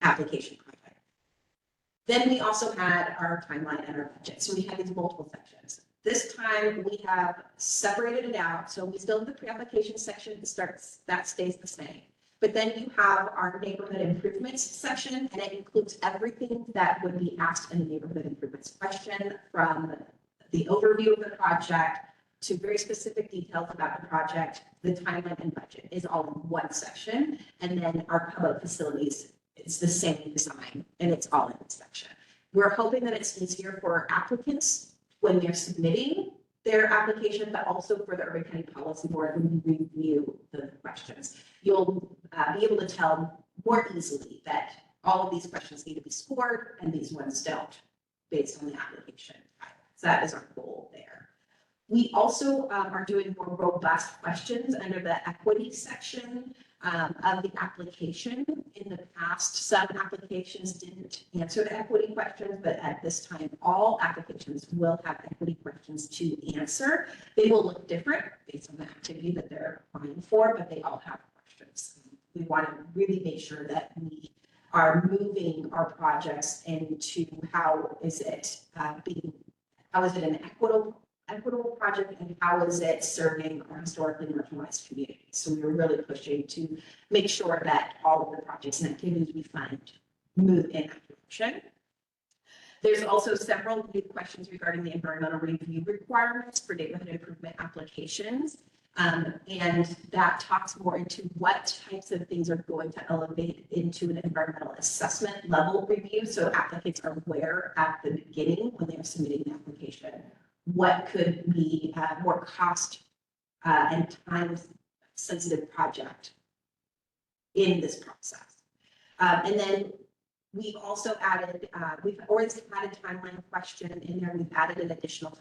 application project. Then we also had our timeline and our budget. So we had these multiple sections. This time we have separated it out. So we still have the pre-application section that stays the same. But then you have our neighborhood improvements section, and it includes everything that would be asked in the neighborhood improvements question, from the overview of the project to very specific details about the project. The timeline and budget is all in one section. And then our public facilities, it's the same design, and it's all in this section. We're hoping that it's easier for applicants when they're submitting their application, but also for the Urban County Policy Board when you review the questions. You'll be able to tell more easily that all of these questions need to be scored and these ones don't, based on the application. So that is our goal there. We also are doing more robust questions under the equity section of the application. In the past, some applications didn't answer the equity questions, but at this time, all applications will have equity questions to answer. They will look different based on the activity that they're applying for, but they all have questions. We want to really make sure that we are moving our projects into how is it an equitable project, and how is it serving our historically marginalized communities. So we were really pushing to make sure that all of the projects and activities we fund move in that direction. There's also several new questions regarding the environmental review requirements for neighborhood improvement applications. And that talks more into what types of things are going to elevate into an environmental assessment level review. So applicants are aware at the beginning when they're submitting the application what could be a more cost and time sensitive project in this process. And then we've also added, we've always had a timeline question in there. We've added an additional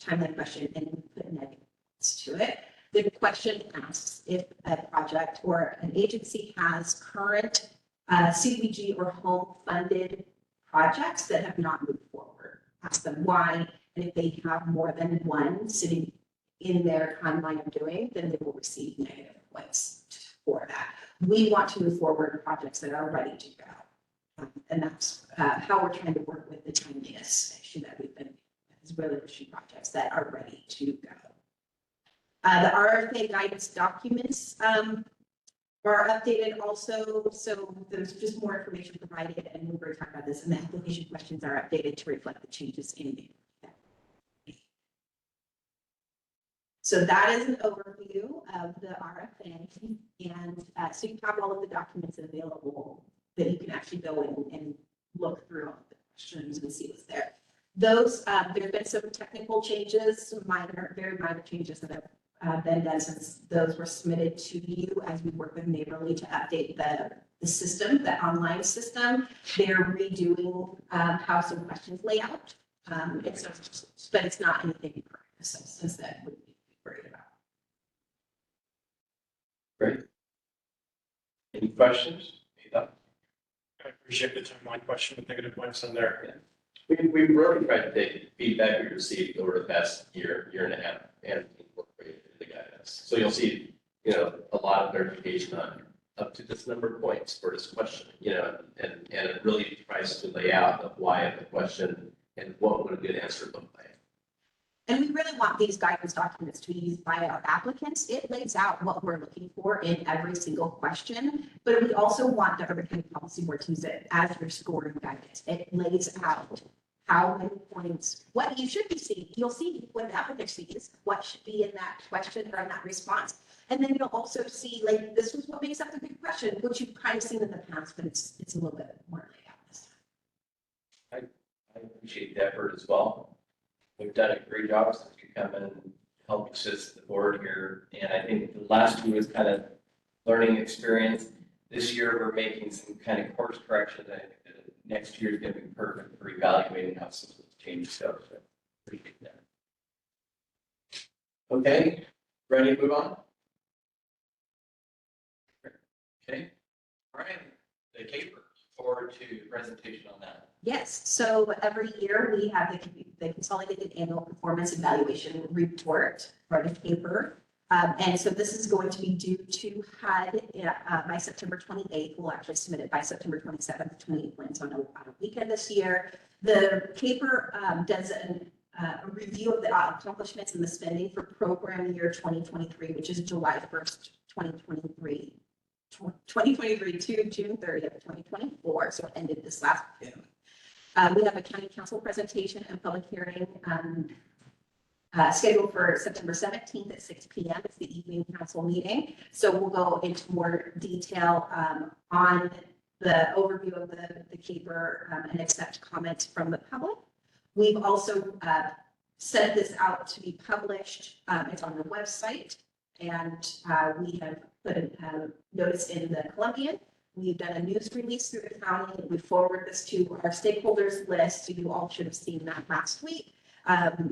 timeline question and we put negatives to it. The question asks if a project or an agency has current CDBG or home funded projects that have not moved forward. Ask them why. And if they have more than one sitting in their timeline of doing, then they will receive negative points for that. We want to move forward projects that are ready to go. And that's how we're trying to work with the timeliness issue that we've been is really pushing projects that are ready to go. The RFA guidance documents are updated also. So there's just more information provided, and we're going to talk about this, and the application questions are updated to reflect the changes in the. So that is an overview of the RFA, and so you have all of the documents available that you can actually go in and look through all of the questions and see what's there. Those, there have been some technical changes, some minor, very minor changes that have been done since those were submitted to you as we work with Neighborly to update the system, the online system. They're redoing how some questions lay out. But it's not anything in substance that would be worried about. Great. Any questions? Any thoughts? I appreciate the timeline question with negative points in there. We really tried to take feedback we received over the past year and a half and incorporate it into the guidance. So you'll see, a lot of clarification on up to this number of points for this question, and it really tries to lay out the why of the question and what would a good answer look like. And we really want these guidance documents to be used by our applicants. It lays out what we're looking for in every single question, but we also want the Urban County Policy Board to use it as your scoring guidance. It lays out how many points, what you should be seeing. You'll see what the applicant sees, what should be in that question or in that response. And then you'll also see, like, this was what makes up the big question, which you've kind of seen in the past, but it's a little bit more laid out this time. I appreciate the effort as well. We've done a great job since you come in and help assist the board here. And I think the last year was kind of learning experience. This year, we're making some kind of course corrections. I think that next year is going to be perfect for evaluating how some of those changes go. So appreciate that. Okay, ready to move on? Okay, all right, the CAPER, forward to presentation on that. Yes, so every year we have the Consolidated Annual Performance Evaluation Report, or the CAPER. And so this is going to be due to HUD by September 28th. We'll actually submit it by September 27th, 20 plans on a weekend this year. The CAPER does a review of the accomplishments and the spending for program year 2023, which is July 1st, 2023 to June 30th, 2024. So it ended this last June. We have a county council presentation and public hearing scheduled for September 17th at 6 p.m. It's the evening council meeting. So we'll go into more detail on the overview of the CAPER and accept comments from the public. We've also sent this out to be published. It's on the website, and we have put a notice in the Columbian. We've done a news release through the county. We forward this to our stakeholders list. You all should have seen that last week.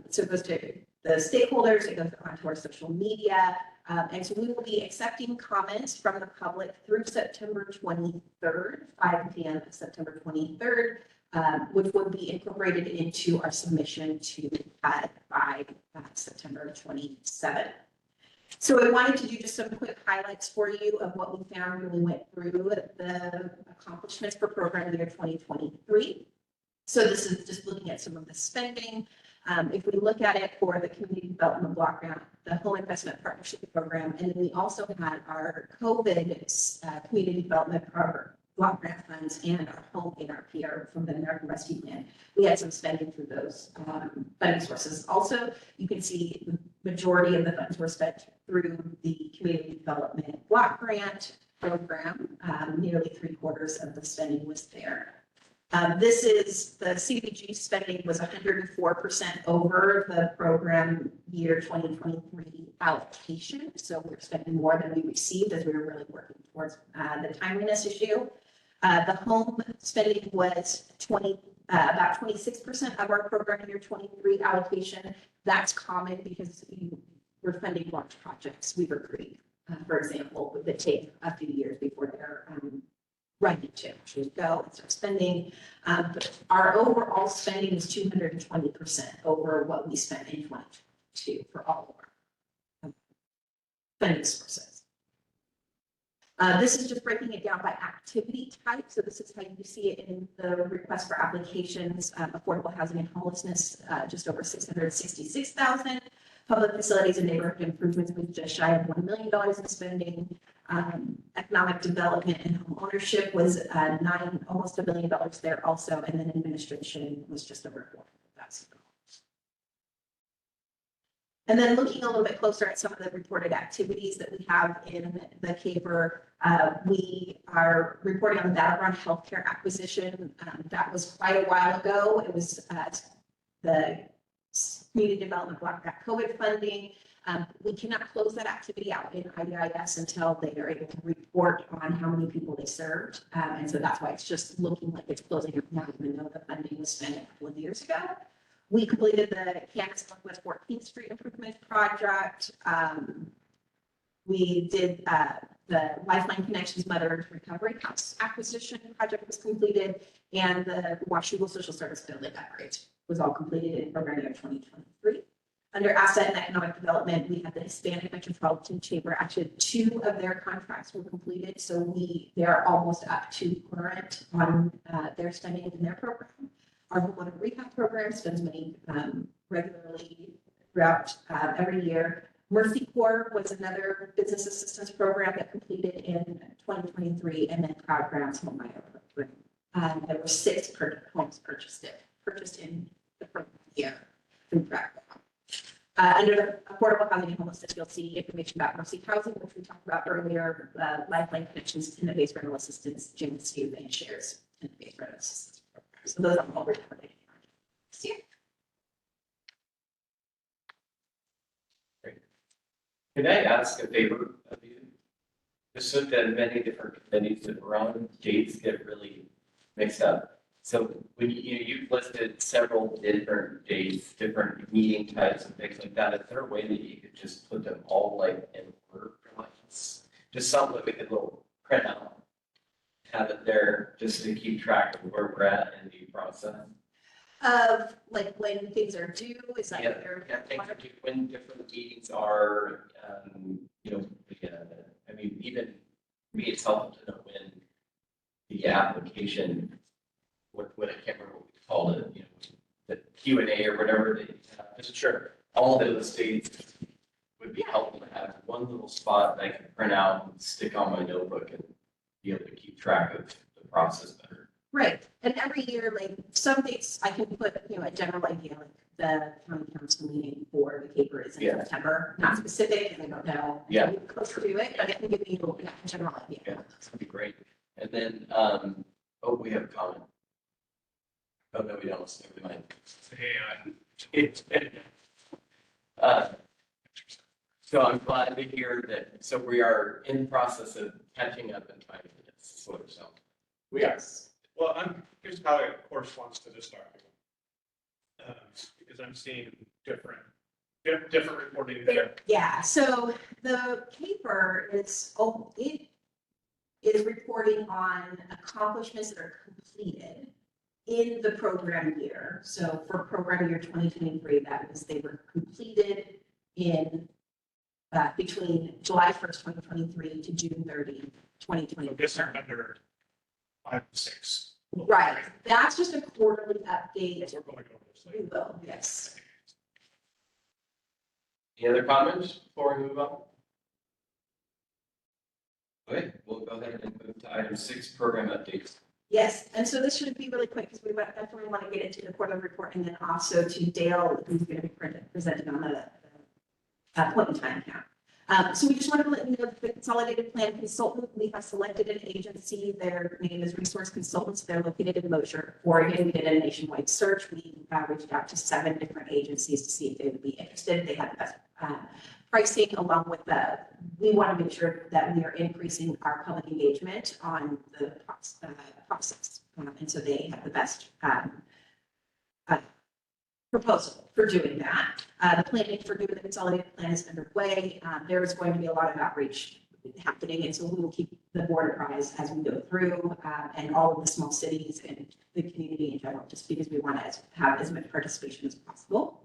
So it goes to the stakeholders, it goes onto our social media. And so we will be accepting comments from the public through September 23rd, 5 p.m. September 23rd, which will be incorporated into our submission to HUD by September 27th. So I wanted to do just some quick highlights for you of what we found when we went through the accomplishments for program year 2023. So this is just looking at some of the spending. If we look at it for the community development block grant, the home investment partnership program, and then we also had our COVID community development program block grant funds and our home ARPR from the American Rescue Plan. We had some spending through those funding sources. Also, you can see the majority of the funds were spent through the community development block grant program. Nearly 3/4 of the spending was there. This is the CDBG spending was 104% over the program year 2023 allocation. So we're spending more than we received as we were really working towards the timeliness issue. The home spending was about 26% of our program year 23 allocation. That's common because we're funding large projects. Weaver Creek, for example, that take a few years before they're ready to go and start spending. But our overall spending is 220% over what we spent in 2022 for all of our funding sources. This is just breaking it down by activity type. So this is how you see it in the request for applications. Affordable housing and homelessness, just over 666,000. Public facilities and neighborhood improvements was just shy of $1 million in spending. Economic development and home ownership was almost $1 billion there also. And then administration was just over $400,000. And then looking a little bit closer at some of the reported activities that we have in the CAPER, we are reporting on that around healthcare acquisition. That was quite a while ago. It was the community development block grant COVID funding. We cannot close that activity out in IDIS until they are able to report on how many people they served. And so that's why it's just looking like it's closing up now, even though the funding was spent a couple of years ago. We completed the Kansas Northwest 14th Street Improvement Project. We did the Lifeline Connections Mother Recovery House acquisition project was completed, and the Washougal Social Service Building upgrade was all completed in program year 2023. Under asset and economic development, we had the Hispanic Metropolitan Chamber. Actually, 2 of their contracts were completed, so they are almost up to current on their spending in their program. Our homeowner rehab program spends money regularly throughout every year. Mercy Corps was another business assistance program that completed in 2023, and then Proud Grounds Home Buyer Program. There were 6 homes purchased in the program year through Proud Grounds. Under the affordable housing and homelessness, you'll see information about Mercy Housing, which we talked about earlier, Lifeline Connections, in the base rental assistance, Jim Steve, and shares in the base rental assistance program. So those are all reported. Can I ask a favor of you? Just with the many different committees that we're on, dates get really mixed up. So when you've listed several different dates, different meeting types and things like that, is there a way that you could just put them all like in order? Like just something that we could little print out, have it there just to keep track of where we're at in the process. Of like when things are due, is that what they're? Yeah, things are due, when different meetings are, I mean, even for me, it's helpful to know when the application, what I can't remember what we called it, the Q&A or whatever, just sure, all those dates would be helpful to have one little spot that I can print out and stick on my notebook and be able to keep track of the process better. Right, and every year, like some dates, I can put, a general idea, like the county council meeting for the paper is in Yeah. September, not specific, and I don't know. Yeah. Close to it, but I can give you a general idea. Yeah, that's gonna be great. And then, we have a comment. Oh, no, we don't, so never mind. So I'm glad to hear that, so we are in the process of catching up and trying to get this sort of stuff. Yes. Well, here's how it corresponds to this document. Because I'm seeing different reporting there. Yeah, so the paper it is reporting on accomplishments that are completed in the program year. So for program year 2023, they were completed in between July 1st, 2023 to June 30, 2023. This is under 5 and 6. Right, that's just a quarterly update. We're going over this We later. will, yes. Any other comments before we move on? Okay, we'll go ahead and move to item 6, program updates. Yes, and so this should be really quick because we definitely want to get into the quarterly report and then also to Dale, who's going to be presented on the point in time count. So we just wanted to let you know that the consolidated plan consultant, we have selected an agency. Their name is Resource Consultants. They're located in Mosher, Oregon. We did a nationwide search. We reached out to 7 different agencies to see if they would be interested. They had the best pricing along with we want to make sure that we are increasing our public engagement on the process. And so they have the best proposal for doing that. The planning for doing the consolidated plan is underway. There is going to be a lot of outreach happening, and so we will keep the board apprised as we go through, and all of the small cities and the community in general, just because we want to have as much participation as possible.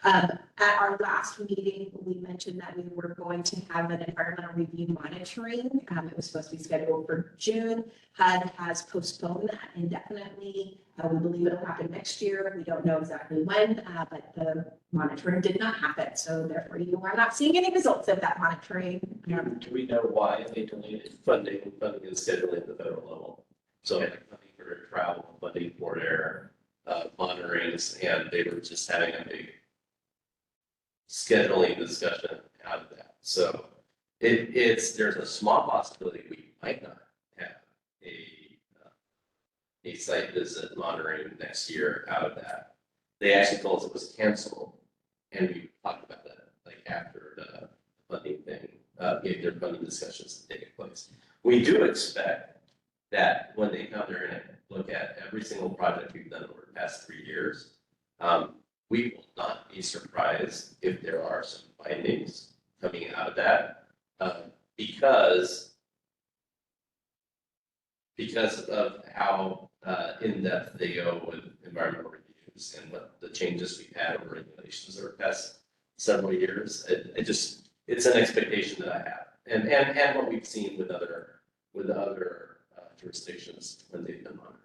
At our last meeting, we mentioned that we were going to have an environmental review monitoring. It was supposed to be scheduled for June. HUD has postponed that indefinitely. We believe it'll happen next year. We don't know exactly when, but the monitoring did not happen. So therefore, you are not seeing any results of that monitoring. Do we know why they delayed funding and scheduling at the federal level? So like funding for travel, funding for air, monitorings, and they were just having a big scheduling discussion out of that. So there's a small possibility we might not have a site visit monitoring next year out of that. They actually told us it was canceled, and we talked about that like after the funding thing, if their funding discussions taking place. We do expect that when they come there and look at every single project we've done over the past 3 years, we will not be surprised if there are some findings coming out of that, because because of how in-depth they go with environmental reviews and what the changes we've had over regulations over the past several years, it's an expectation that I have. And what we've seen with other jurisdictions when they've been on.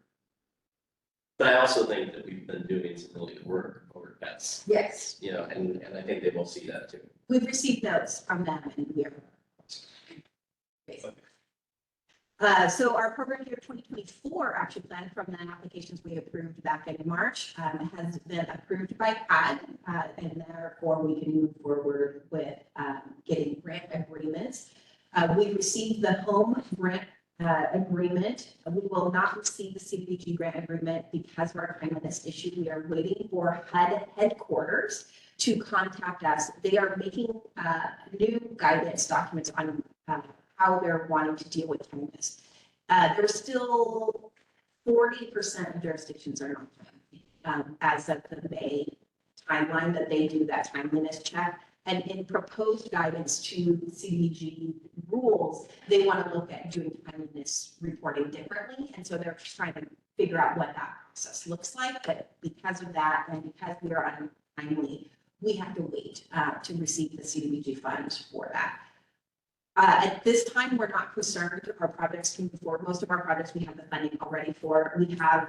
But I also think that we've been doing some really good work over the past, Yes, and I think they will see that too. we've received notes from them and we are. So our program year 2024 action plan from the applications we approved back in March has been approved by CAD, and therefore we can move forward with getting grant agreements. We received the home grant agreement. We will not receive the CDBG grant agreement because of our timeliness issue. We are waiting for HUD headquarters to contact us. They are making new guidance documents on how they're wanting to deal with timeliness. There's still 40% of jurisdictions are not timely as of the May timeline that they do that timeliness check. And in proposed guidance to CDBG rules, they want to look at doing timeliness reporting differently. And so they're just trying to figure out what that process looks like. But because of that, and because we are untimely, we have to wait to receive the CDBG funds for that. At this time, we're not concerned. Our projects can move forward. Most of our projects we have the funding already for. We have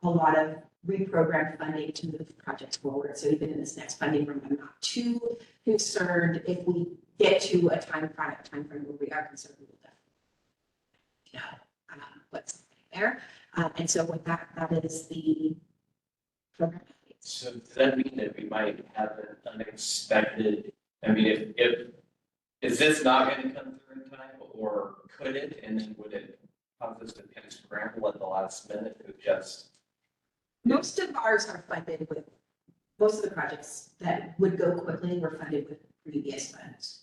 a lot of reprogrammed funding to move projects forward. So even in this next funding round, I'm not too concerned. If we get to a time frame where we are concerned, we will definitely what's there. And so with that, that is the program. So does that mean that we might have an unexpected, I mean, if is this not going to come through in time, or could it, and then would it cause us to kind of scramble at the last minute to just? Most of ours are funded with, most of the projects that would go quickly were funded with previous funds.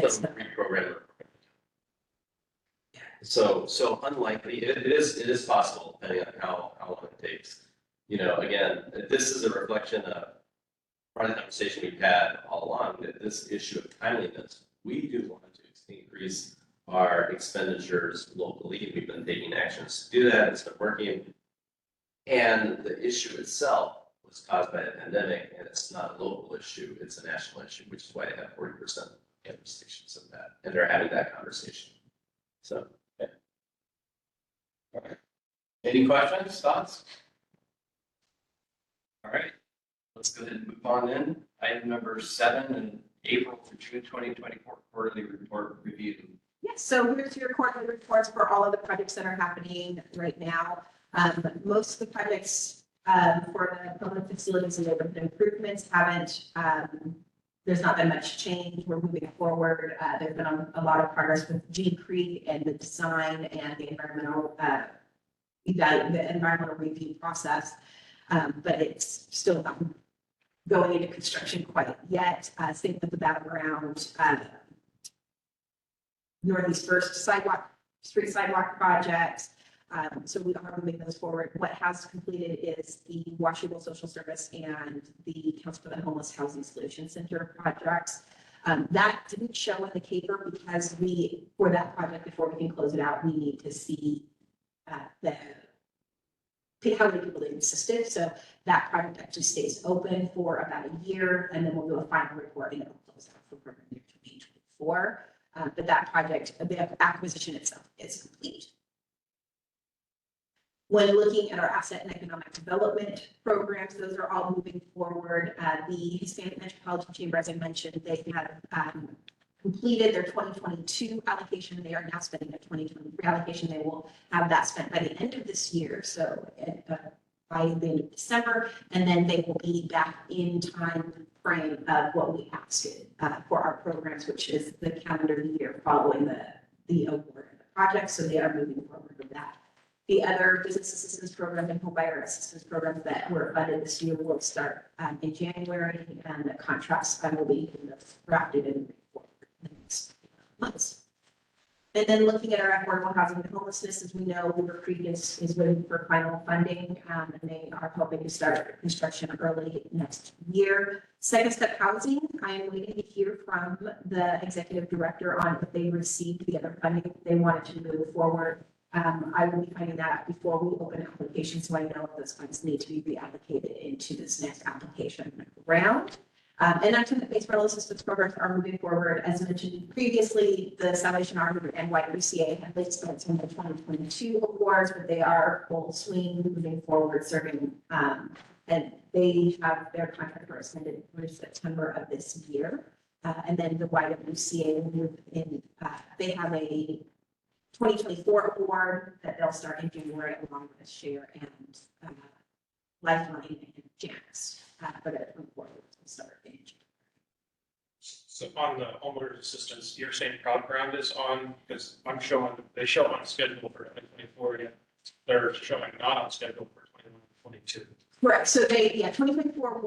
Some reprogram. So unlikely, it is possible, depending on how long it takes. Again, this is a reflection of part of the conversation we've had all along, that this issue of timeliness, we do want to increase our expenditures locally. We've been taking actions to do that. It's been working. And the issue itself was caused by the pandemic, and it's not a local issue, it's a national issue, which is why they have 40% jurisdictions of that, and they're having that conversation. So, yeah. All right. Any questions, thoughts? All right, let's go ahead and move on then. Item number 7, and April to June 2024 quarterly report review. Yes, so here's your quarterly reports for all of the projects that are happening right now. Most of the projects for the public facilities and neighborhood improvements haven't, there's not been much change. We're moving forward. There's been a lot of progress with G Creek and the design and the environmental review process, but it's still not going into construction quite yet. Same with the battleground Northeast First street sidewalk projects. So we are moving those forward. What has completed is the Washington Social Service and the Council for the Homeless Housing Solution Center projects. That didn't show in the CAPER because for that project, before we can close it out, we need to see how many people they've assisted. So that project actually stays open for about a year, and then we'll do a final report and it'll close out for program year 2024. But that project, the acquisition itself is complete. When looking at our asset and economic development programs, those are all moving forward. The Hispanic Metropolitan Chamber, as I mentioned, they have completed their 2022 allocation. They are now spending their 2023 allocation. They will have that spent by the end of this year, so by the end of December, and then they will be back in time frame of what we asked for our programs, which is the calendar year following the award of the project. So they are moving forward with that. The other business assistance program and homebuyer assistance programs that were funded this year will start in January, and the contracts will be drafted in the next months. And then looking at our affordable housing and homelessness, as we know, River Creek is waiting for final funding, and they are hoping to start construction early next year. Second Step Housing, I am waiting to hear from the executive director on if they received the other funding they wanted to move forward I will be finding that out before we open applications, so I know if those funds need to be reallocated into this next application round. And active base rental assistance programs are moving forward. As mentioned previously, the Salvation Army and YWCA have listed some of the 2022 awards, but they are full swing moving forward, serving, and they have their contract for extended through September of this year. And then the YWCA will move in, they have a 2024 award that they'll start in January along with Share and Lifeline and Janus. But it will start in January. So on the homeowners assistance, you're saying Proud Ground is on, because I'm showing, they show on schedule for 2024, yet they're showing not on schedule for 2022. Right, so they, 2024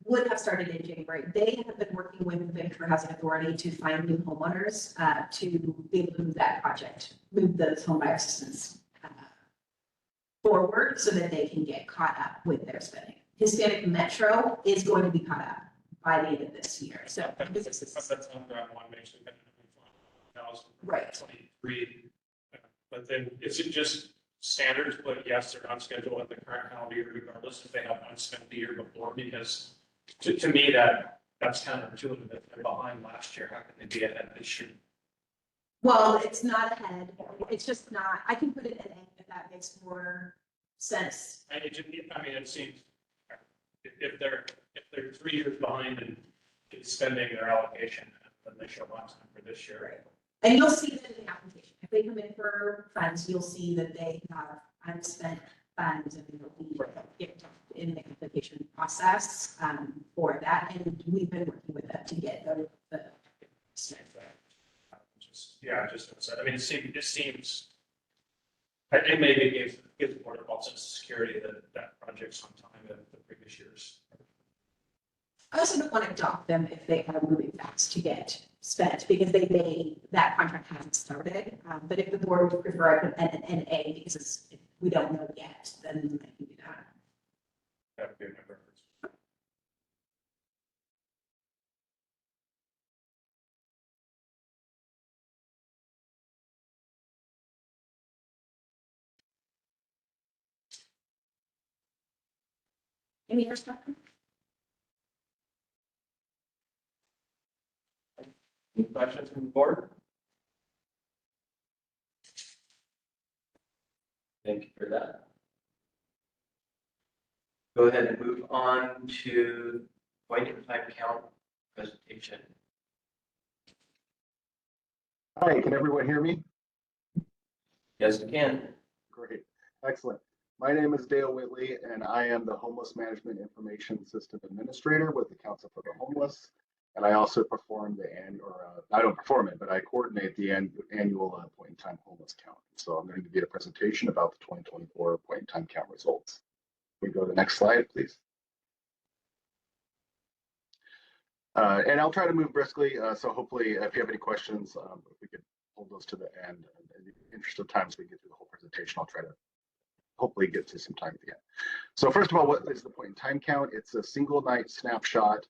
would have started in January. They have been working with the Vancouver Housing Authority to find new homeowners to be able to move that project, move those home buyer assistance forward so that they can get caught up with their spending. Hispanic Metro is going to be caught up by the end of this year, so. That's on ground one, makes it 1,000. Right. 23. But then is it just standards, but yes, they're on schedule at the current calendar year regardless if they have unspent the year before? Because to me, that's counterintuitive. If they're behind last year, how can they be ahead this year? Well, it's not ahead, it's just not, I can put it in if that makes more sense. And it seems if they're 3 years behind and spending their allocation, then they show on time for this year. Right. And you'll see that in the application. If they come in for funds, you'll see that they have unspent funds and it'll be in the application process for that. And we've been working with them to get the I mean, it seems, it maybe gives more of a sense of security that project's on time than the previous years. I also don't want to dock them if they are moving fast to get spent because that contract hasn't started. But if the board would prefer an NA because if we don't know yet, then I can do that. That would be my preference. Any other stuff? Any questions from the board? Thank you for that. Go ahead and move on to point in time count presentation. Hi, can everyone hear me? Yes, we can. Great, excellent. My name is Dale Whitley, and I am the Homeless Management Information System Administrator with the Council for the Homeless. And I also perform I don't perform it, but I coordinate the annual point in time homeless count. So I'm going to give you a presentation about the 2024 point in time count results. We go to the next slide, please. And I'll try to move briskly. So hopefully, if you have any questions, if we could hold those to the end. In the interest of time, as we get through the whole presentation, I'll try to hopefully get to some time at the end. So first of all, what is the point in time count? It's a single night snapshot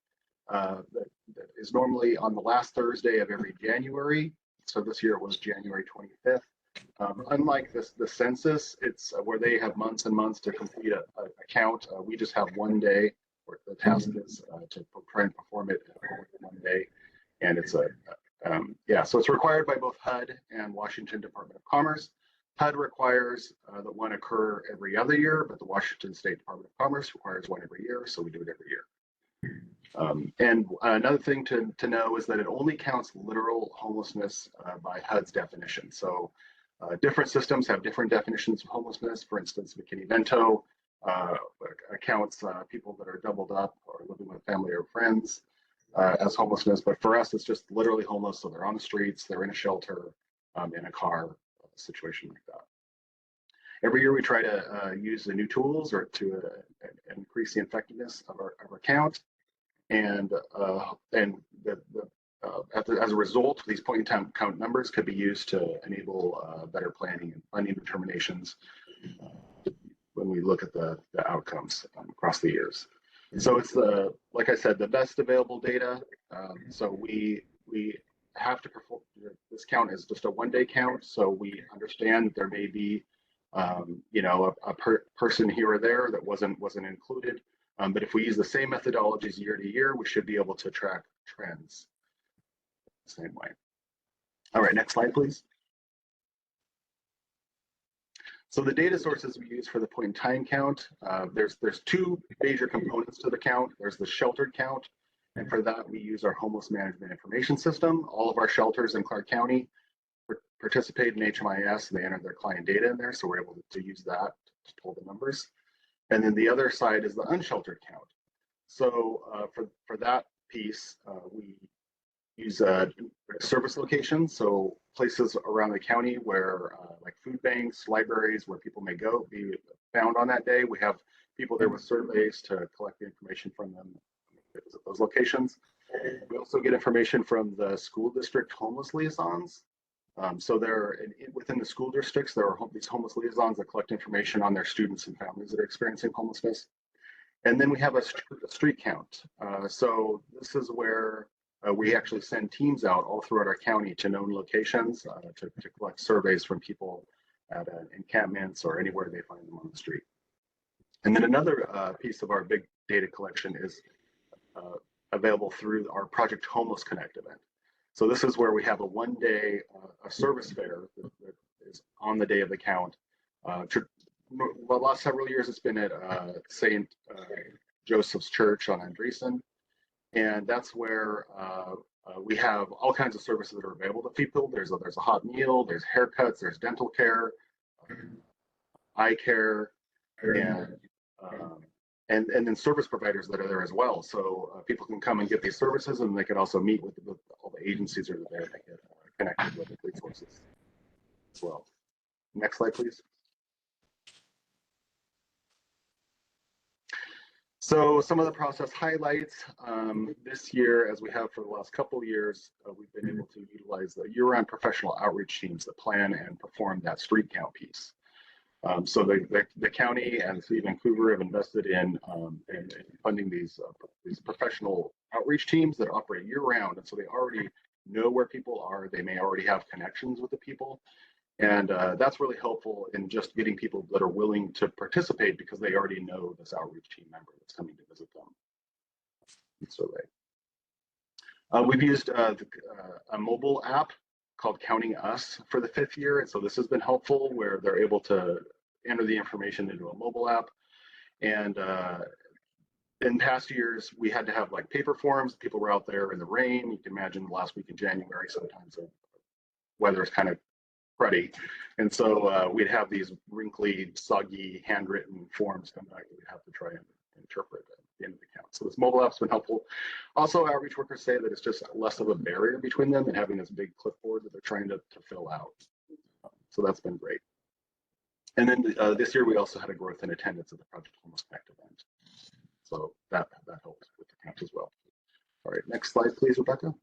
that is normally on the last Thursday of every January. So this year it was January 25th. Unlike the census, it's where they have months and months to complete a count. We just have 1 day. Where the task is to try and perform it over 1 day. And it's so it's required by both HUD and Washington Department of Commerce. HUD requires that one occur every other year, but the Washington State Department of Commerce requires one every year, so we do it every year. And another thing to know is that it only counts literal homelessness by HUD's definition. So different systems have different definitions of homelessness. For instance, McKinney-Vento accounts people that are doubled up or living with family or friends as homelessness. But for us, it's just literally homeless. So they're on the streets, they're in a shelter, in a car, a situation like that. Every year we try to use the new tools or to increase the effectiveness of our count. And as a result, these point in time count numbers could be used to enable better planning and funding determinations when we look at the outcomes across the years. So it's like I said, the best available data. So we have to perform, this count is just a 1-day count, so we understand that there may be, a person here or there that wasn't included. But if we use the same methodologies year to year, we should be able to track trends the same way. All right, next slide, please. So the data sources we use for the point in time count, there's two major components to the count. There's the sheltered count, and for that we use our homeless management information system. All of our shelters in Clark County participate in HMIS, and they enter their client data in there, so we're able to use that to pull the numbers. And then the other side is the unsheltered count. So for that piece, we use service locations, so places around the county where like food banks, libraries, where people may go be found on that day. We have people there with surveys to collect the information from them, visit those locations. We also get information from the school district homeless liaisons. So within the school districts, there are these homeless liaisons that collect information on their students and families that are experiencing homelessness. And then we have a street count. So this is where we actually send teams out all throughout our county to known locations to collect surveys from people at encampments or anywhere they find them on the street. And then another piece of our big data collection is available through our Project Homeless Connect event. So this is where we have a 1-day a service fair that is on the day of the count. The last several years, it's been at St. Joseph's Church on Andreessen. And that's where we have all kinds of services that are available to people. There's a hot meal, there's haircuts, there's dental care, eye care, and then service providers that are there as well. So people can come and get these services, and they can also meet with all the agencies that are there that get connected with the resources as well. Next slide, please. So some of the process highlights this year, as we have for the last couple of years, we've been able to utilize the year-round professional outreach teams that plan and perform that street count piece. So the county and the city of Vancouver have invested in funding these professional outreach teams that operate year-round, and so they already know where people are. They may already have connections with the people. And that's really helpful in just getting people that are willing to participate because they already know this outreach team member that's coming to visit them. So we've used a mobile app called Counting Us for the 5th year. And so this has been helpful where they're able to enter the information into a mobile app. And in past years, we had to have like paper forms. People were out there in the rain. You can imagine the last week in January, sometimes the weather is kind of cruddy. And so we'd have these wrinkly, soggy, handwritten forms come back that we'd have to try and interpret at the end of the count. So this mobile app's been helpful. Also, outreach workers say that it's just less of a barrier between them and having this big clipboard that they're trying to fill out. So that's been great. And then this year, we also had a growth in attendance at the Project Homeless Connect event. So that helped with the count as well. All right, next slide, please, Rebecca.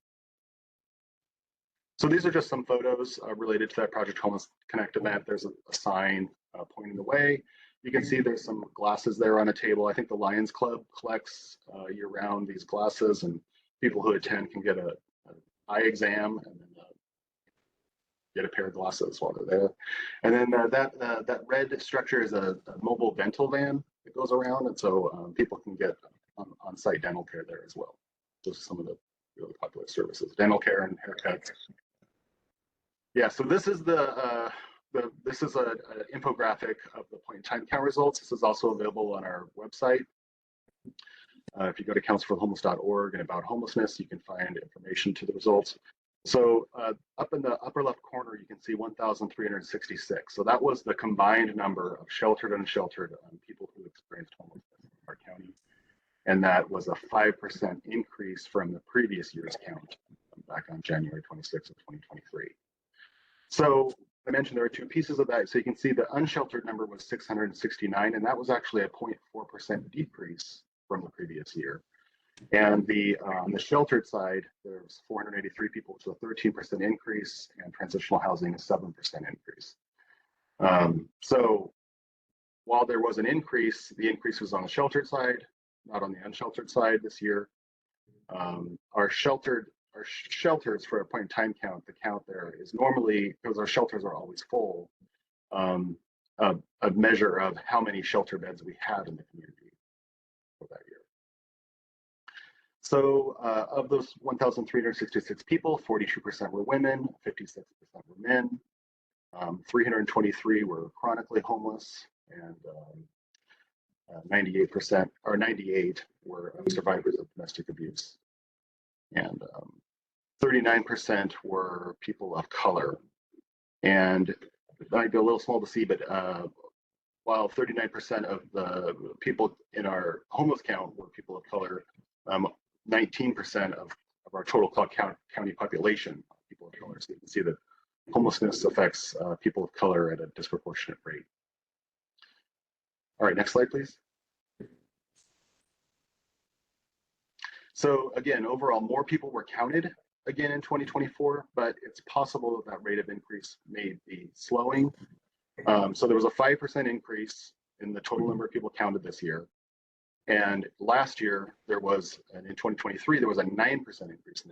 So these are just some photos related to that Project Homeless Connect event. There's a sign pointing the way. You can see there's some glasses there on a table. I think the Lions Club collects year-round these glasses, and people who attend can get an eye exam and then get a pair of glasses while they're there. And then that red structure is a mobile dental van that goes around, and so people can get on-site dental care there as well. Those are some of the really popular services: dental care and haircuts. Yeah, so this is this is an infographic of the point in time count results. This is also available on our website. If you go to countsforhomeless.org and about homelessness, you can find information to the results. So up in the upper left corner, you can see 1,366. So that was the combined number of sheltered and unsheltered people who experienced homelessness in our county. And that was a 5% increase from the previous year's count back on January 26th of 2023. So I mentioned there are two pieces of that. So you can see the unsheltered number was 669, and that was actually a 0.4% decrease from the previous year. And on the sheltered side, there's 483 people, so a 13% increase, and transitional housing, a 7% increase. So while there was an increase, the increase was on the sheltered side, not on the unsheltered side this year. Our sheltered our shelters for a point in time count, the count there is normally, because our shelters are always full, a measure of how many shelter beds we have in the community for that year. So of those 1,366 people, 42% were women, 56% were men, 323 were chronically homeless, and 98% or 98 were survivors of domestic abuse, and 39% were people of color. And it might be a little small to see, but while 39% of the people in our homeless count were people of color, 19% of our total county population are people of color. So you can see that homelessness affects people of color at a disproportionate rate. All right, next slide, please. So again, overall, more people were counted again in 2024, but it's possible that rate of increase may be slowing. So there was a 5% increase in the total number of people counted this year. And last year, and in 2023, there was a 9% increase.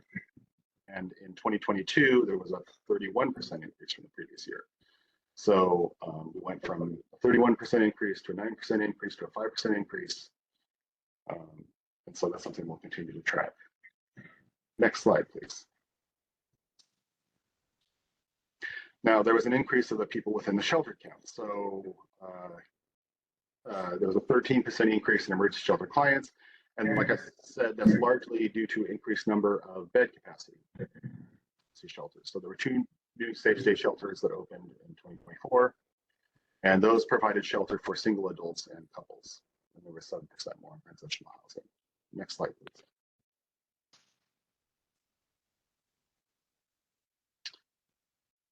And in 2022, there was a 31% increase from the previous year. So we went from a 31% increase to a 9% increase to a 5% increase. And so that's something we'll continue to track. Next slide, please. Now, there was an increase of the people within the shelter count. So there was a 13% increase in emergency shelter clients. And like I said, that's largely due to increased number of bed capacity shelters. So there were 2 new safe stay shelters that opened in 2024. And those provided shelter for single adults and couples. And there was 7% more in transitional housing. Next slide, please.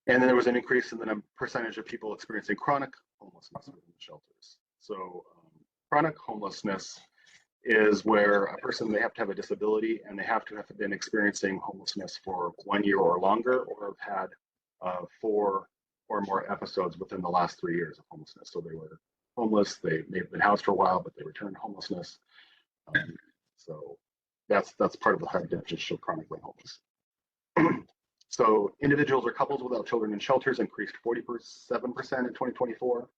And then there was an increase in the percentage of people experiencing chronic homelessness within the shelters. So chronic homelessness is where a person, they have to have a disability and they have to have been experiencing homelessness for 1 year or longer, or have had 4 or more episodes within the last 3 years of homelessness. So they were homeless, they may have been housed for a while, but they returned to homelessness. So that's part of the definition of chronically homeless. So individuals or couples without children in shelters increased 47% in 2024.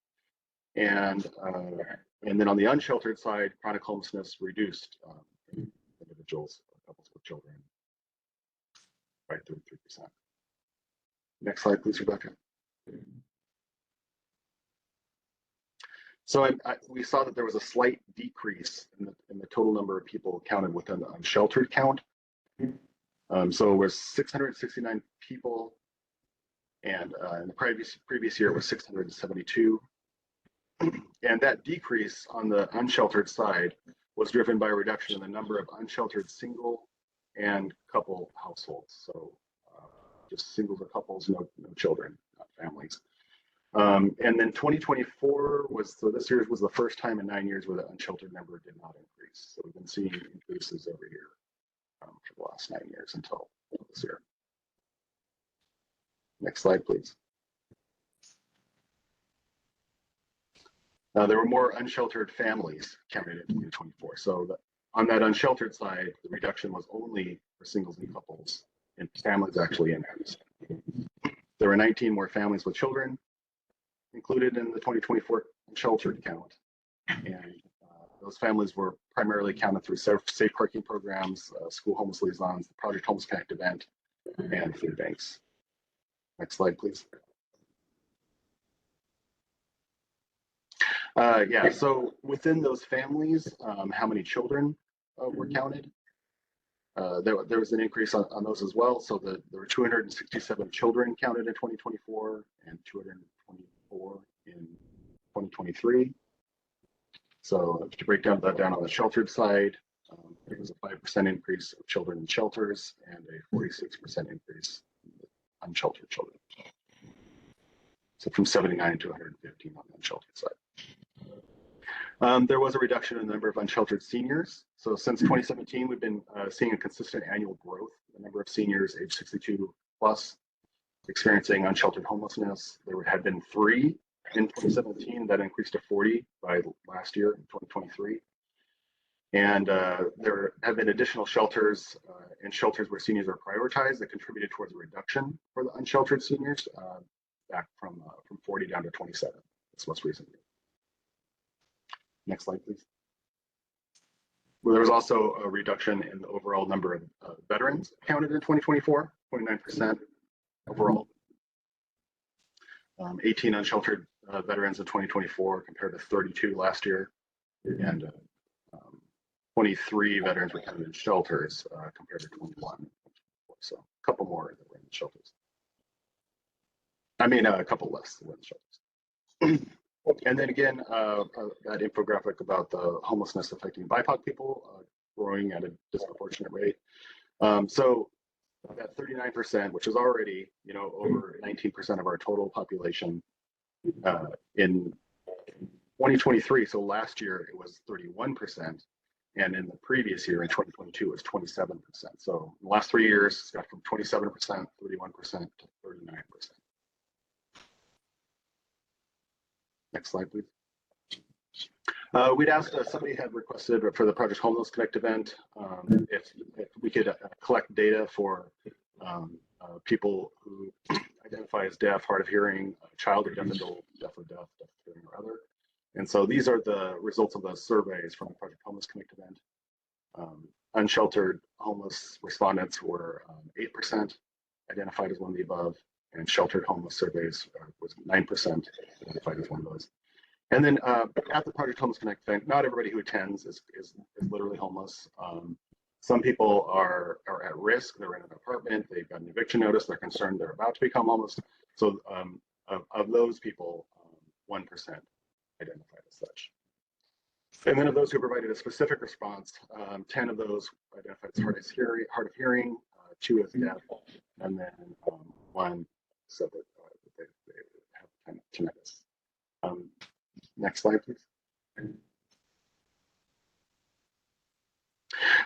And then on the unsheltered side, chronic homelessness reduced individuals or couples with children by 33%. Next slide, please, Rebecca. So we saw that there was a slight decrease in the total number of people counted within the unsheltered count. So it was 669 people, and in the previous year it was 672. And that decrease on the unsheltered side was driven by a reduction in the number of unsheltered single and couple households. So just singles or couples, no children, not families. And then 2024 so this year was the first time in 9 years where the unsheltered number did not increase. So we've been seeing increases every year for the last 9 years until this year. Next slide, please. There were more unsheltered families counted in 2024. So on that unsheltered side, the reduction was only for singles and couples, and families actually increased. There were 19 more families with children included in the 2024 sheltered count. And those families were primarily counted through safe parking programs, school homeless liaisons, the Project Homeless Connect event, and food banks. Next slide, please. Yeah, so within those families, how many children were counted? There was an increase on those as well. So there were 267 children counted in 2024 and 224 in 2023. So to break that down on the sheltered side, there was a 5% increase of children in shelters and a 46% increase in unsheltered children. So from 79 to 115 on the unsheltered side. There was a reduction in the number of unsheltered seniors. So since 2017, we've been seeing a consistent annual growth in the number of seniors age 62 plus experiencing unsheltered homelessness. There had been 3 in 2017, that increased to 40 by last year in 2023. And there have been additional shelters and shelters where seniors are prioritized that contributed towards a reduction for the unsheltered seniors, back from 40 down to 27. That's most recently. Next slide, please. Well, there was also a reduction in the overall number of veterans counted in 2024, 29% overall. 18 unsheltered veterans in 2024 compared to 32 last year, and 23 veterans were counted in shelters compared to 21. So a couple more that were in the shelters. I mean, a couple less that were in the shelters. And then again, that infographic about the homelessness affecting BIPOC people growing at a disproportionate rate. So that 39%, which is already, over 19% of our total population in 2023. So last year it was 31%. And in the previous year, in 2022, it was 27%. So in the last 3 years, it's got from 27%, 31% to 39%. Next slide, please. We'd asked, somebody had requested for the Project Homeless Connect event, if we could collect data for people who identify as deaf, hard of hearing, child or deaf adult, deaf of hearing or other. And so these are the results of the surveys from the Project Homeless Connect event. Unsheltered homeless respondents were 8% identified as one of the above, and sheltered homeless surveys was 9% identified as one of those. And then at the Project Homeless Connect event, not everybody who attends is literally homeless. Some people are at risk. They're in an apartment. They've got an eviction notice. They're concerned they're about to become homeless. So of those people, 1% identified as such. And then of those who provided a specific response, 10 of those identified as hard of hearing, 2 as deaf, and then 1 said that they have kind of tinnitus. Next slide, please.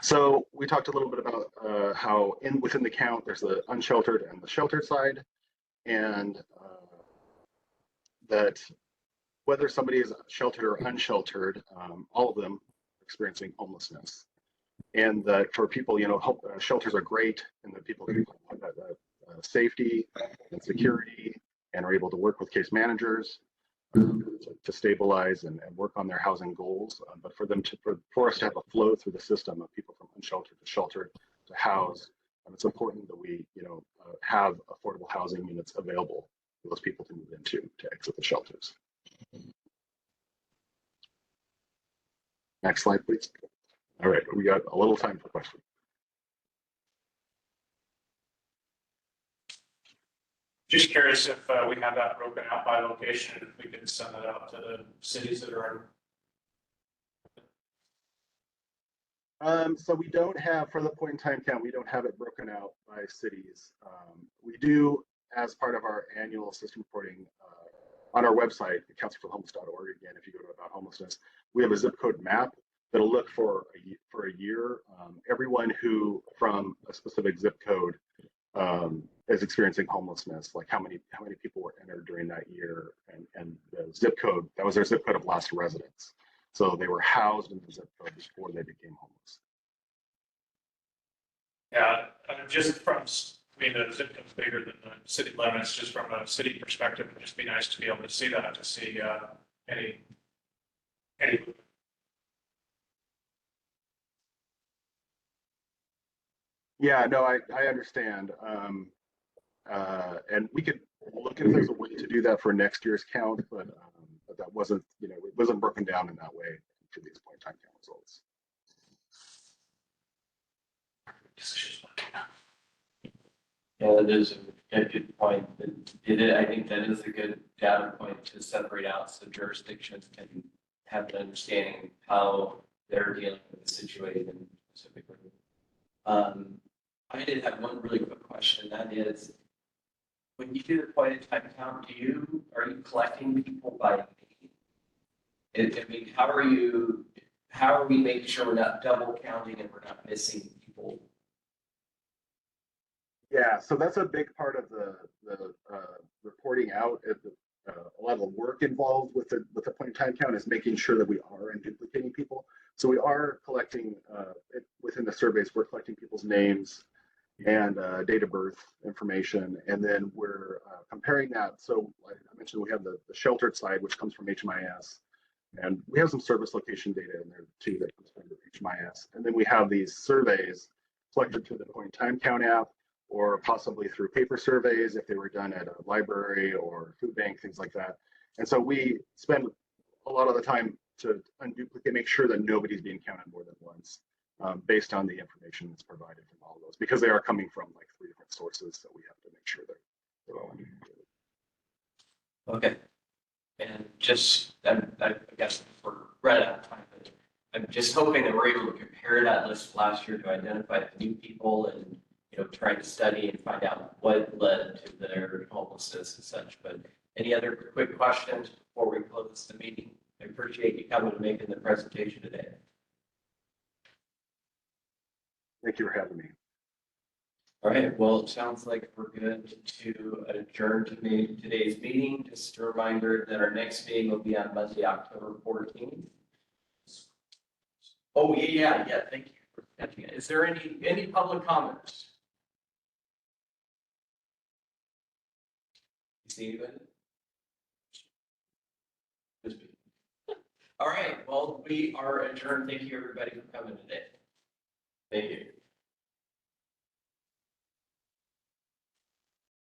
So we talked a little bit about how within the count, there's the unsheltered and the sheltered side, and that whether somebody is sheltered or unsheltered, all of them are experiencing homelessness. And that for people, shelters are great, and that people can provide safety and security, and are able to work with case managers to stabilize and work on their housing goals. But for us to have a flow through the system of people from unsheltered to sheltered to house, it's important that we, have affordable housing units available for those people to move into to exit the shelters. Next slide, please. All right, we got a little time for questions. Just curious if we have that broken out by location, if we can send that out to the cities that are So we don't have, for the point in time count, we don't have it broken out by cities. We do, as part of our annual system reporting on our website, councilforhomeless.org. Again, if you go to about homelessness, we have a zip code map that'll look for a year. Everyone who from a specific zip code is experiencing homelessness, like how many people were entered during that year, and the zip code, that was their zip code of last residence. So they were housed in the zip code before they became homeless. Yeah, just from, the zip code's bigger than the city limits, just from a city perspective, it'd just be nice to be able to see that, to see any. Yeah, no, I understand. And we could look if there's a way to do that for next year's count, but that wasn't, it wasn't broken down in that way for these point time count results. Yeah, that is a good point. I think that is a good data point to separate out so jurisdictions can have an understanding of how they're dealing with the situation specifically. I did have one really quick question. That is, when you do the point in time count, are you collecting people by name? I mean, how are we making sure we're not double counting and we're not missing people? Yeah, so that's a big part of the reporting out. a lot of the work involved with the point in time count is making sure that we are unduplicating people. So we are collecting within the surveys, we're collecting people's names and date of birth information, and then we're comparing that. So like I mentioned, we have the sheltered side, which comes from HMIS, and we have some service location data in there too that comes from HMIS. And then we have these surveys collected through the point in time count app, or possibly through paper surveys if they were done at a library or food bank, things like that. And so we spend a lot of the time to unduplicate, make sure that nobody's being counted more than once, based on the information that's provided from all of those, because they are coming from like 3 different sources, so we have to make sure they're all unduplicated. Okay. And just, I guess we're right out of time, but I'm just hoping that we're able to compare that list last year to identify the new people and, try to study and find out what led to their homelessness and such. But any other quick questions before we close the meeting? I appreciate you coming and making the presentation today. Thank you for having me. All right, well, it sounds like we're good to adjourn today's meeting. Just a reminder that our next meeting will be on Monday, October 14th. Oh, yeah, thank you for catching it. Is there any public comments? You see anybody? Just me. All right, well, we are adjourned. Thank you, everybody, for coming today. Thank you.